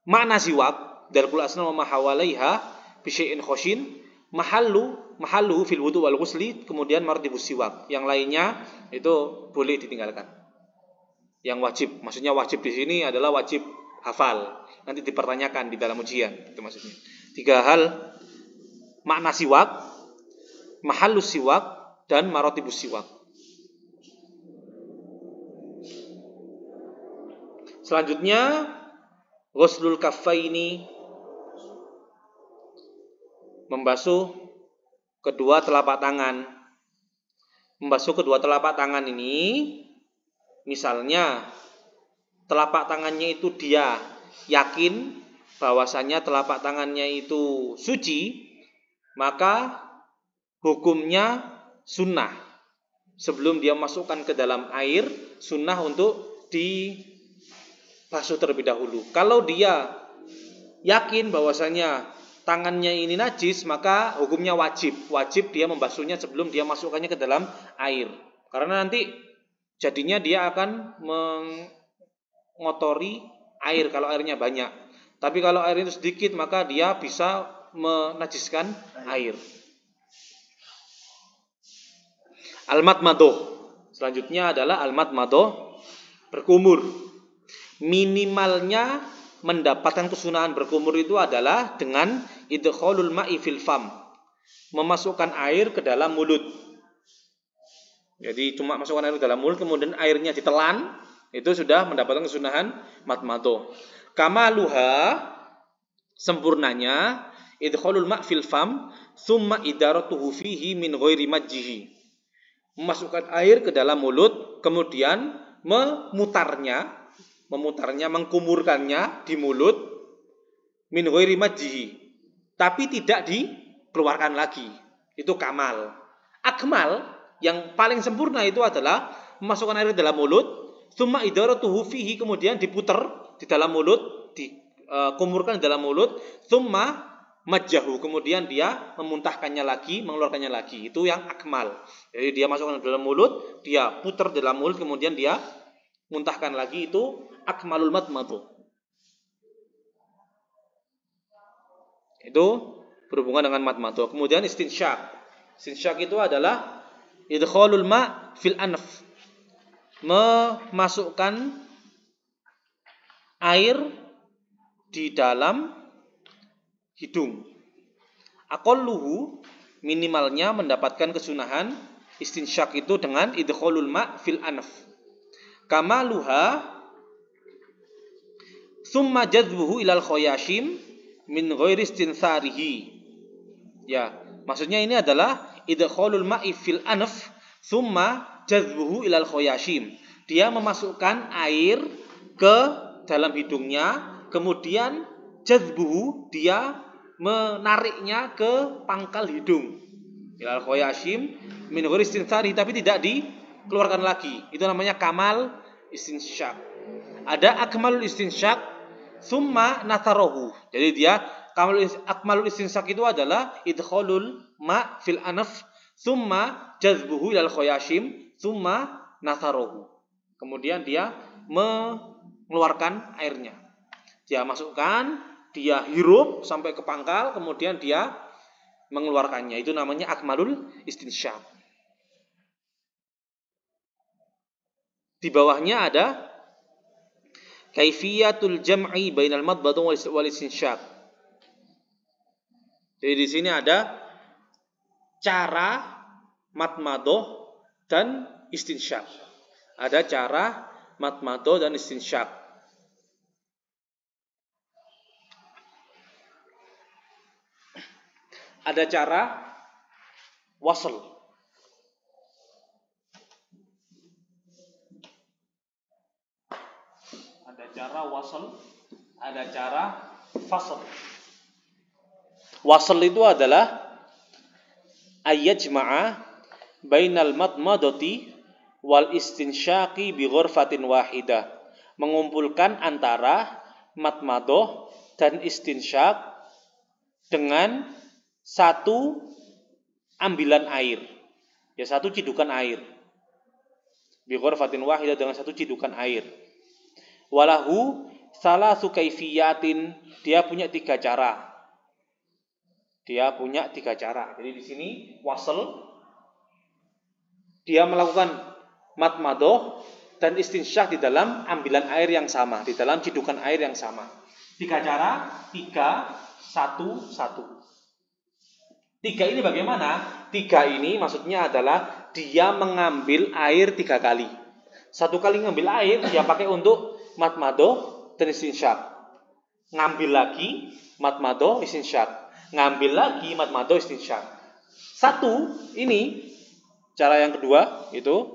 makna siwak darul asnam wa mahawalaiha bi syai'in khoshin mahallu fil wudu wal ghusli, kemudian martibus siwak. Yang lainnya itu boleh ditinggalkan. Yang wajib, maksudnya wajib di sini adalah wajib hafal. Nanti dipertanyakan di dalam ujian, itu maksudnya. 3 hal: makna siwak, mahallus siwak, dan marotibus siwak. Selanjutnya ghuslul kaffaini, membasuh kedua telapak tangan. Membasuh kedua telapak tangan ini, misalnya telapak tangannya itu dia yakin bahwasanya telapak tangannya itu suci, maka hukumnya sunnah. Sebelum dia masukkan ke dalam air, sunnah untuk dibasuh terlebih dahulu. Kalau dia yakin bahwasanya tangannya ini najis, maka hukumnya wajib dia membasuhnya sebelum dia masukkannya ke dalam air. Karena nanti jadinya dia akan mengotori air kalau airnya banyak. Tapi kalau airnya itu sedikit, maka dia bisa menajiskan air. Al-madmadoh. Selanjutnya adalah al-madmadoh, berkumur. Minimalnya mendapatkan kesunahan berkumur itu adalah dengan idkhalul ma'i fil fam, memasukkan air ke dalam mulut. Jadi cuma masukkan air ke dalam mulut, kemudian airnya ditelan, itu sudah mendapatkan kesunahan madmadoh. Kamaluha, sempurnanya, idkhalul ma' fil fam thumma idaratuhu fihi min ghairi majjihi, memasukkan air ke dalam mulut, kemudian memutarnya, mengkumurkannya di mulut, min ghairi majjihi, tapi tidak dikeluarkan lagi. Itu kamal. Akmal, yang paling sempurna itu adalah memasukkan air ke dalam mulut, tsumma idaratuhu fihi, kemudian diputar di dalam mulut, dikumurkan di dalam mulut, tsumma majjahu, kemudian dia memuntahkannya lagi, mengeluarkannya lagi. Itu yang akmal. Jadi dia masukkan ke dalam mulut, dia putar di dalam mulut, kemudian dia muntahkan lagi, itu akmalul madmadoh. Itu berhubungan dengan madmadoh. Kemudian istinsyak. Istinsyak itu adalah idkhalul ma' fil anf, memasukkan air di dalam hidung. Aqalluhu, minimalnya mendapatkan kesunahan istinsyak itu dengan idkhalul ma' fil anf. Kamaluha summa jazbuhu ilal khoyashim min ghairi istinsarihi. Ya, maksudnya ini adalah idkhalul ma'i fil anf summa jazbuhu ilal khoyashim. Dia memasukkan air ke dalam hidungnya, kemudian jazbuhu, dia menariknya ke pangkal hidung. Ilal khoyashim min ghairi istinsarihi, tapi tidak dikeluarkan lagi. Itu namanya kamal istinsyak. Ada akmalul istinsyak summa natharohu. Jadi dia akmalul istinsyak itu adalah idkhalul ma' fil anf summa jazbuhu ilal khoyashim summa natharohu. Kemudian dia mengeluarkan airnya. Dia masukkan, dia hirup sampai ke pangkal, kemudian dia mengeluarkannya. Itu namanya akmalul istinsyak. Di bawahnya ada kaifiyatul jam'i bainal madmadah wal istinsyak. Jadi di sini ada cara madmadah dan istinsyak. Ada cara madmadah dan istinsyak. Ada cara wasl. Ada cara wasl, ada cara fasl. Wasl itu adalah ayyajma'a bainal madmadati wal istinsyaqi bi ghurfatin wahidah. Mengumpulkan antara madmadah dan istinsyak dengan satu ambilan air. Ya, satu cidukan air. Bi ghurfatin wahidah, dengan satu cidukan air. Walahu salasu kaifiyatin, dia punya 3 cara. Dia punya 3 cara. Jadi di sini wasl, dia melakukan madmadoh dan istinsyak di dalam ambilan air yang sama, di dalam cidukan air yang sama. 3 cara, 3, 1, 1. 3 ini bagaimana? 3 ini maksudnya adalah dia mengambil air 3 kali. 1 kali ngambil air, dia pakai untuk madmadoh dan istinsyak. Ngambil lagi, madmadoh, istinsyak. Ngambil lagi, madmadoh, istinsyak. 1 ini, cara yang kedua, itu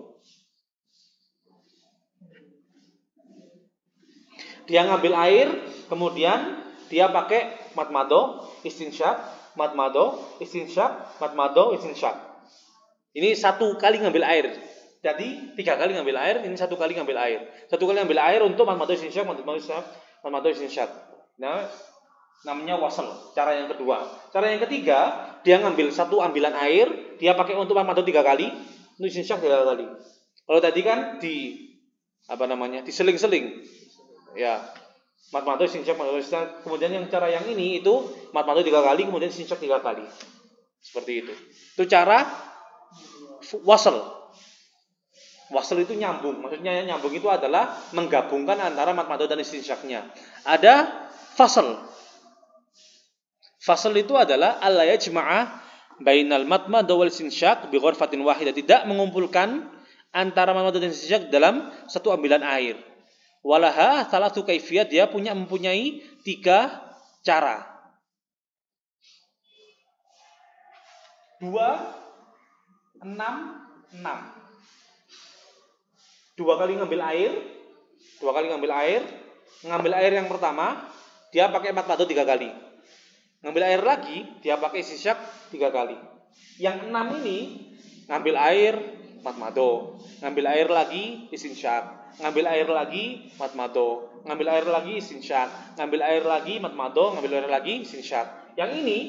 dia ngambil air, kemudian dia pakai madmadoh, istinsyak, madmadoh, istinsyak, madmadoh, istinsyak. Ini 1 kali ngambil air. Jadi 3 kali ngambil air, ini 1 kali ngambil air. 1 kali ngambil air untuk madmadoh, istinsyak, madmadoh, istinsyak. Nah, namanya wasl. Cara yang kedua. Cara yang ketiga, dia ngambil 1 ambilan air, dia pakai untuk madmadoh 3 kali, untuk istinsyak 3 kali. Kalau tadi kan diseling-seling. Ya, madmadoh, istinsyak, madmadoh, istinsyak. Kemudian yang cara yang ini itu madmadoh 3 kali, kemudian istinsyak 3 kali. Seperti itu. Itu cara wasl. Wasl itu nyambung. Maksudnya nyambung itu adalah menggabungkan antara madmadoh dan istinsyaknya. Ada fasl. Fasl itu adalah alla yajma'a bainal madmadoh wal istinsyak bi ghurfatin wahidah, tidak mengumpulkan antara madmadoh dan istinsyak dalam satu ambilan air. Walaha salatu kaifiyat, dia mempunyai 3 cara. 2, 6, 6. 2 kali ngambil air. Ngambil air yang pertama, dia pakai madmadoh 3 kali. Ngambil air lagi, dia pakai istinsyak 3 kali. Yang 6 ini, ngambil air, madmadoh. Ngambil air lagi, istinsyak. Ngambil air lagi, madmadoh. Ngambil air lagi, istinsyak. Ngambil air lagi, madmadoh. Ngambil air lagi, istinsyak. Yang ini,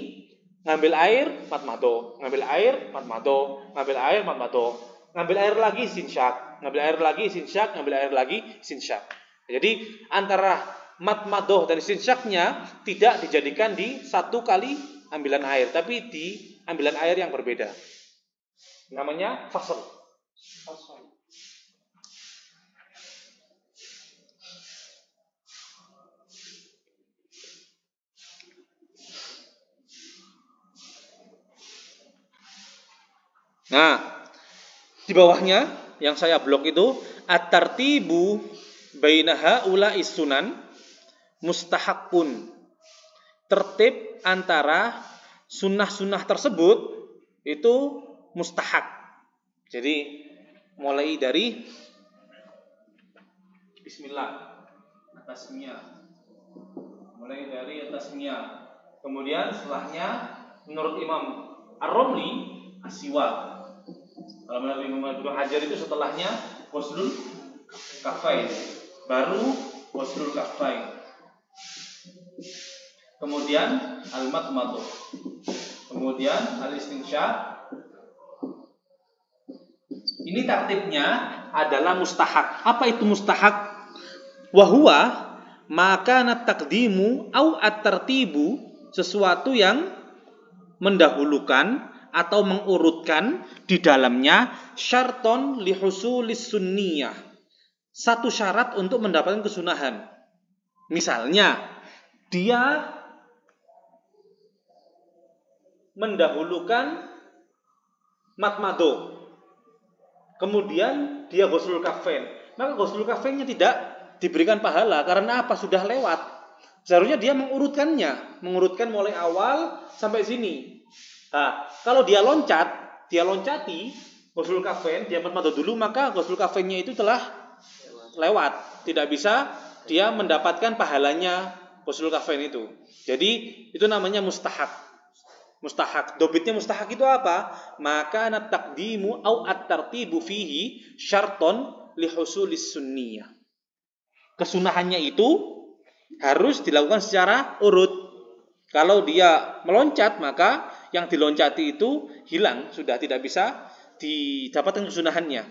ngambil air, madmadoh. Ngambil air, madmadoh. Ngambil air, madmadoh. Ngambil air lagi, istinsyak. Ngambil air lagi, istinsyak. Ngambil air lagi, istinsyak. Jadi antara madmadoh dan istinsyaknya tidak dijadikan di 1 kali ambilan air, tapi di ambilan air yang berbeda. Namanya fasl. Nah, di bawahnya yang saya blok itu at-tartibu baina haula'i sunan mustahaqqun. Tertib antara sunnah-sunnah tersebut itu mustahak. Jadi mulai dari bismillah, tasmiyah. Mulai dari tasmiyah. Kemudian setelahnya menurut Imam Ar-Romli as-siwak. Kalau menurut Imam Ibnu Hajar itu setelahnya ghuslul kaffain, baru ghuslul kaffain. Kemudian al-madmadah. Kemudian al-istinsyak. Ini tertibnya adalah mustahak. Apa itu mustahak? Wa huwa maka taqdimu au at-tartibu, sesuatu yang mendahulukan atau mengurutkan di dalamnya syarton li husulis sunniyah, satu syarat untuk mendapatkan kesunahan. Misalnya dia mendahulukan madmadoh, kemudian dia ghuslul kaffain, maka ghuslul kaffainnya tidak diberikan pahala. Karena apa? Sudah lewat. Seharusnya dia mengurutkan mulai awal sampai sini. Nah, kalau dia loncati ghuslul kaffain, dia madmadoh dulu, maka ghuslul kaffainnya itu telah lewat. Tidak bisa dia mendapatkan pahalanya ghuslul kaffain itu. Jadi itu namanya mustahak. Mustahak. Dobitnya mustahak itu apa? Maka taqdimu au at-tartibu fihi syarton li husulis sunniyah. Kesunahannya itu harus dilakukan secara urut. Kalau dia meloncat, maka yang diloncati itu hilang, sudah tidak bisa didapatkan kesunahannya.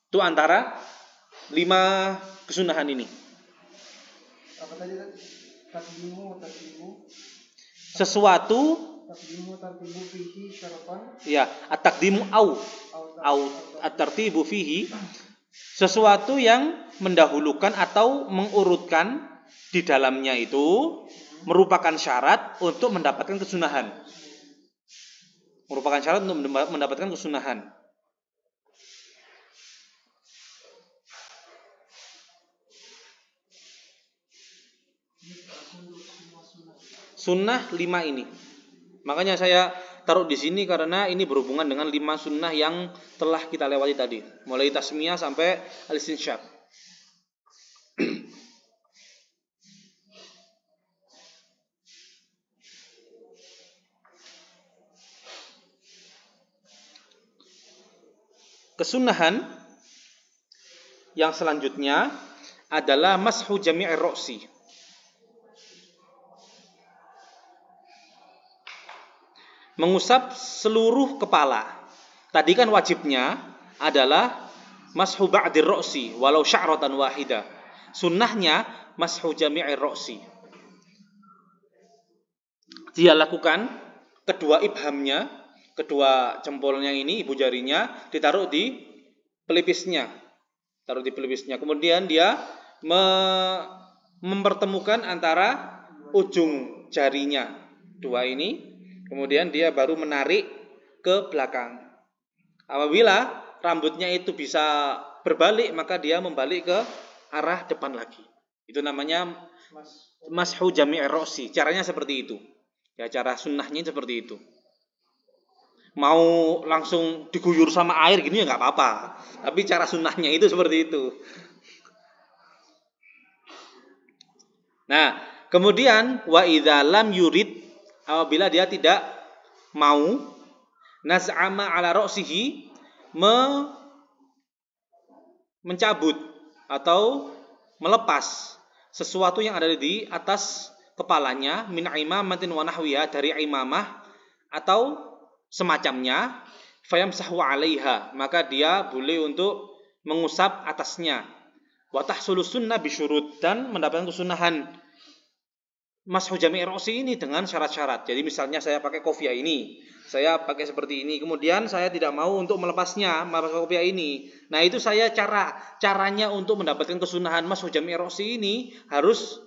Itu antara 5 kesunahan ini. Apa tadi? Takdimu. Sesuatu. Tartibu fihi syaratan. Ya, at-taqdimu au at-tartibu fihi, sesuatu yang mendahulukan atau mengurutkan di dalamnya itu merupakan syarat untuk mendapatkan kesunahan. Merupakan syarat untuk mendapatkan kesunahan. Sunnah 5 ini. Makanya saya taruh di sini karena ini berhubungan dengan 5 sunnah yang telah kita lewati tadi. Mulai tasmiyah sampai al-istinsyaq. Kesunahan yang selanjutnya adalah mashu jami'ir ra'si. Mengusap seluruh kepala. Tadi kan wajibnya adalah mashu ba'dir ra'si walau sya'ratan wahida. Sunnahnya mashu jami'ir ra'si. Dia lakukan kedua ibhamnya, kedua jempolnya ini, ibu jarinya ditaruh di pelipisnya. Taruh di pelipisnya. Kemudian dia mempertemukan antara ujung jarinya dua ini. Kemudian dia baru menarik ke belakang. Apabila rambutnya itu bisa berbalik, maka dia membalik ke arah depan lagi. Itu namanya mashu jami'ir ra'si. Caranya seperti itu. Ya, cara sunnahnya seperti itu. Mau langsung diguyur sama air gini ya nggak apa-apa. Tapi cara sunnahnya itu seperti itu. Nah, kemudian wa idza lam yurid, apabila dia tidak mau naz'ama ala ra'sihi, mencabut atau melepas sesuatu yang ada di atas kepalanya, min imamatin wa nahwiha, dari imamah atau semacamnya, fayamsahu 'alaiha, maka dia boleh untuk mengusap atasnya. Wa tahsulu sunnah bisyurut, dan mendapatkan kesunahan mashu jami'ir ra'si ini dengan syarat-syarat. Jadi misalnya saya pakai kopiah ini, saya pakai seperti ini, kemudian saya tidak mau untuk melepasnya, melepas kopiah ini. Nah, itu saya caranya untuk mendapatkan kesunahan mashu jami'ir ra'si ini harus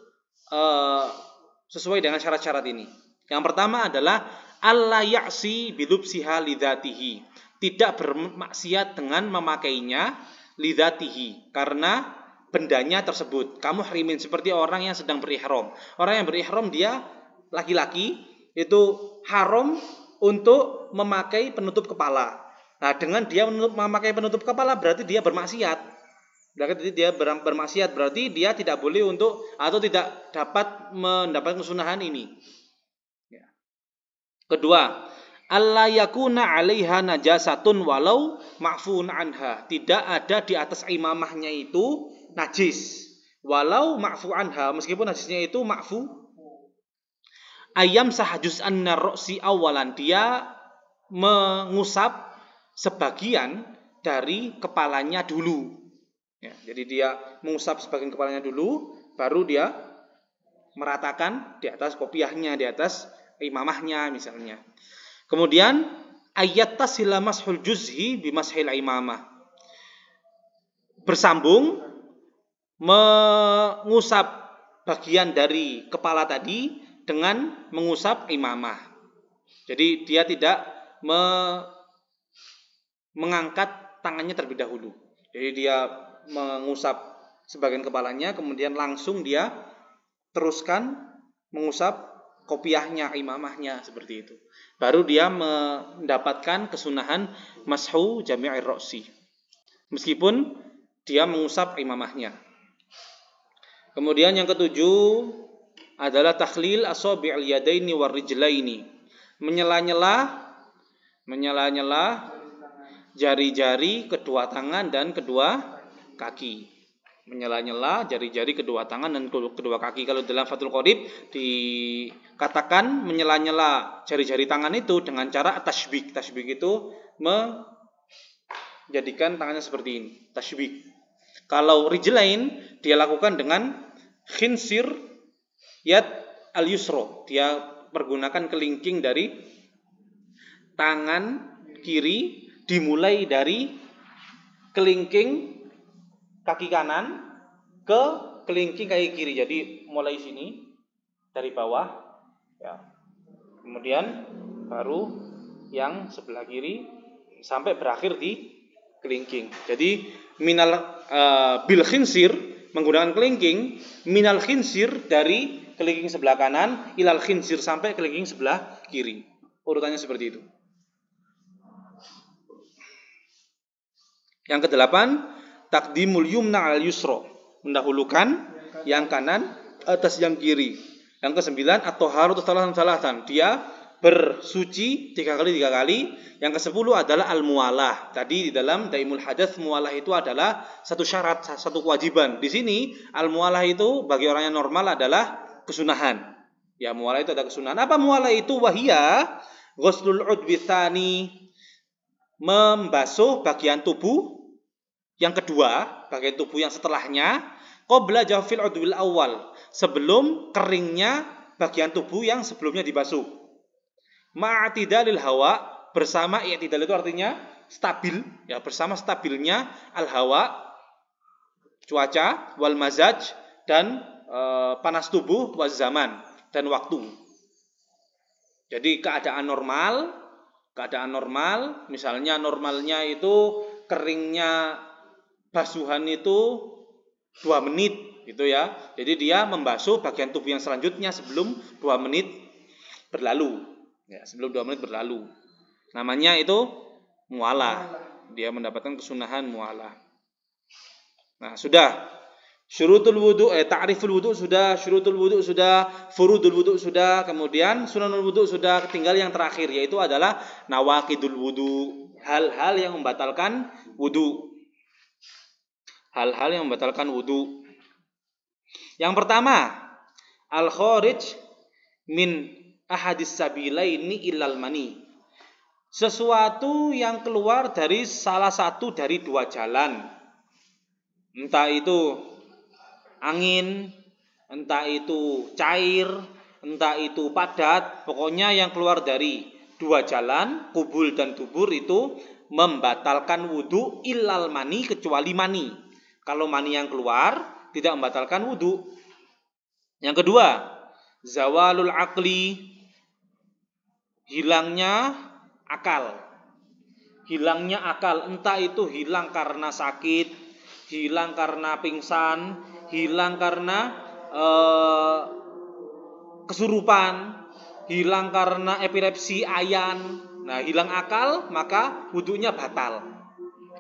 sesuai dengan syarat-syarat ini. Yang pertama adalah alla ya'si bilubsiha lidzatihi, tidak bermaksiat dengan memakainya lidzatihi, karena bendanya tersebut. Kamu harimin seperti orang yang sedang berihram. Orang yang berihram dia laki-laki itu haram untuk memakai penutup kepala. Nah, dengan dia memakai penutup kepala berarti dia bermaksiat. Berarti dia bermaksiat, berarti dia tidak boleh untuk atau tidak dapat mendapatkan kesunahan ini. Ya. Kedua, alla yakuna 'alaiha najasatun walau ma'fun anha. Tidak ada di atas imamahnya itu najis, walau ma'fu anha, meskipun najisnya itu ma'fu. Ayam sahajus anna roksi awalan, dia mengusap sebagian dari kepalanya dulu. Ya, jadi dia mengusap sebagian kepalanya dulu, baru dia meratakan di atas kopiahnya, di atas imamahnya misalnya. Kemudian ayat tasila mashul juzhi bimashil imamah, bersambung mengusap bagian dari kepala tadi dengan mengusap imamah. Jadi dia tidak mengangkat tangannya terlebih dahulu. Jadi dia mengusap sebagian kepalanya, kemudian langsung dia teruskan mengusap kopiahnya, imamahnya, seperti itu. Baru dia mendapatkan kesunahan mashu jami'ir ra'si, meskipun dia mengusap imamahnya. Kemudian yang ketujuh adalah takhlil asabi'il yadaini war rijlaini, menyela-nyela jari-jari kedua tangan dan kedua kaki. Menyela-nyela jari-jari kedua tangan dan kedua kaki. Kalau dalam Fathul Qorib dikatakan menyela-nyela jari-jari tangan itu dengan cara tashbik. Tashbik itu menjadikan tangannya seperti ini, tashbik. Kalau rijlain dia lakukan dengan khinsir yad al-yusra. Dia pergunakan kelingking dari tangan kiri, dimulai dari kelingking kaki kanan ke kelingking kaki kiri. Jadi mulai sini dari bawah ya. Kemudian baru yang sebelah kiri sampai berakhir di kelingking. Jadi bil khinsir menggunakan kelingking, minal khinsir dari kelingking sebelah kanan ilal khinsir sampai kelingking sebelah kiri. Urutannya seperti itu. Yang kedelapan, taqdimul yumna al yusra, mendahulukan yang kanan atas yang kiri. Yang kesembilan, at-thaharatu salatan. Dia bersuci 3 kali. Yang kesepuluh adalah al-muwalah. Tadi di dalam daimul hadats muwalah itu adalah satu syarat, satu kewajiban. Di sini al-muwalah itu bagi orang yang normal adalah kesunahan. Ya, muwalah itu ada kesunahan. Apa muwalah itu? Wahia ghuslul udwi tsani, membasuh bagian tubuh yang kedua, bagian tubuh yang setelahnya, qabla jafil udwil awal, sebelum keringnya bagian tubuh yang sebelumnya dibasuh. Ma'atidalil hawa, bersama i'tidal itu artinya stabil, ya, bersama stabilnya al hawa, cuaca, wal mazaj, dan panas tubuh, wal zaman, dan waktu. Jadi keadaan normal, misalnya normalnya itu keringnya basuhan itu 2 menit gitu ya. Jadi dia membasuh bagian tubuh yang selanjutnya sebelum 2 menit berlalu. Ya, sebelum 2 menit berlalu. Namanya itu muwalah. Dia mendapatkan kesunahan muwalah. Nah, sudah. Syurutul wudu, ta'riful wudu sudah, syurutul wudu sudah, furudul wudu sudah, kemudian sunanul wudu sudah, tinggal yang terakhir yaitu adalah nawaqidul wudu, hal-hal yang membatalkan wudu. Hal-hal yang membatalkan wudu. Yang pertama, al-kharij min ahadis sabilaini illal mani. Sesuatu yang keluar dari salah satu dari 2 jalan. Entah itu angin, entah itu cair, entah itu padat, pokoknya yang keluar dari 2 jalan, kubul dan dubur itu membatalkan wudu illal mani, kecuali mani. Kalau mani yang keluar tidak membatalkan wudu. Yang kedua, zawalul aqli, hilangnya akal. Hilangnya akal, entah itu hilang karena sakit, hilang karena pingsan, hilang karena kesurupan, hilang karena epilepsi, ayan. Nah, hilang akal maka wudunya batal.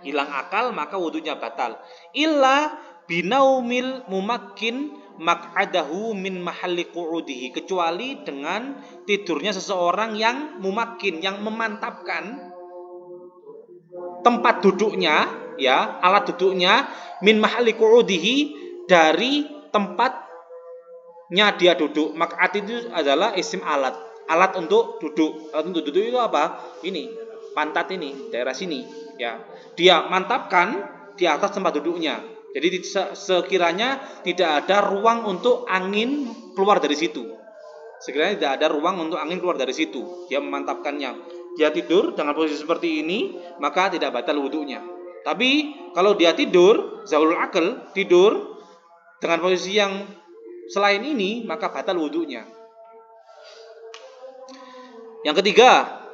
Hilang akal maka wudunya batal. Illa binaumil mumakkin maq'adahu min mahalli qu'udihi, kecuali dengan tidurnya seseorang yang mumakkin, yang memantapkan tempat duduknya, ya, alat duduknya min mahalli qu'udihi, dari tempatnya dia duduk. Maq'ad itu adalah isim alat untuk duduk. Alat untuk duduk itu apa? Ini, pantat ini, daerah sini, ya. Dia mantapkan di atas tempat duduknya. Jadi sekiranya tidak ada ruang untuk angin keluar dari situ. Sekiranya tidak ada ruang untuk angin keluar dari situ, dia memantapkannya. Dia tidur dengan posisi seperti ini, maka tidak batal wudunya. Tapi kalau dia tidur, zawalul aql, tidur dengan posisi yang selain ini, maka batal wudunya. Yang ketiga,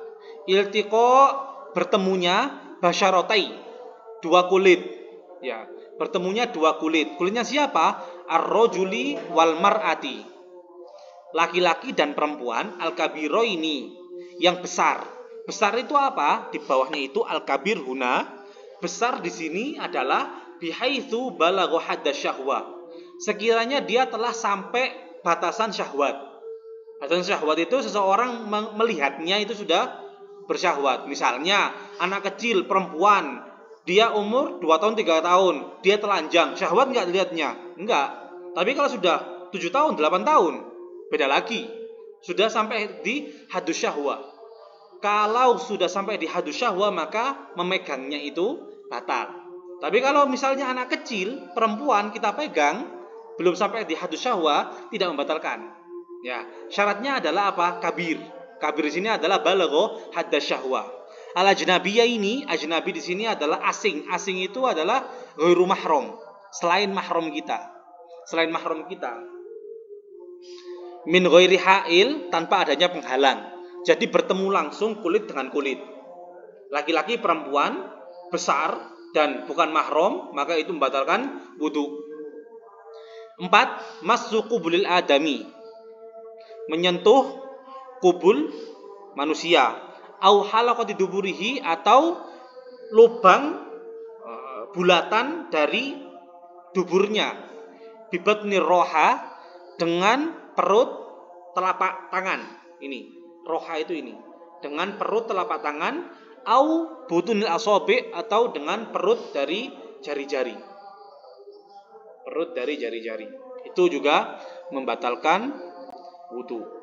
iltiqa, bertemunya basyaratai, 2 kulit. Ya, bertemunya 2 kulit. Kulitnya siapa? Ar-rajuli wal mar'ati. Laki-laki dan perempuan, al-kabiro ini, yang besar. Besar itu apa? Di bawahnya itu al-kabir huna. Besar di sini adalah bihaitsu balagha hadda syahwah. Sekiranya dia telah sampai batasan syahwat. Batasan syahwat itu seseorang melihatnya itu sudah bersyahwat. Misalnya anak kecil perempuan, dia umur 2 tahun 3 tahun, dia telanjang, syahwat enggak dilihatnya? Enggak. Tapi kalau sudah 7 tahun 8 tahun, beda lagi. Sudah sampai di hadus syahwat. Kalau sudah sampai di hadus syahwat, maka memegangnya itu batal. Tapi kalau misalnya anak kecil, perempuan kita pegang, belum sampai di hadus syahwah, tidak membatalkan. Ya, syaratnya adalah apa? Kabir. Kabir di sini adalah balagho haddas syahwah. Al ajnabiyah ini, ajnabi di sini adalah asing. Asing itu adalah ghairu mahram, selain mahram kita. Selain mahram kita. Min ghairi ha'il, tanpa adanya penghalang. Jadi bertemu langsung kulit dengan kulit. Laki-laki, perempuan, besar dan bukan mahram, maka itu membatalkan wudu. 4. Massu qubulil adami, menyentuh kubul manusia, au halaqati duburihi, atau lubang bulatan dari duburnya, bibatni roha, dengan perut telapak tangan. Ini roha itu ini, dengan perut telapak tangan, au butunil asobi, atau dengan perut dari jari-jari. Perut dari jari-jari itu juga membatalkan wudu.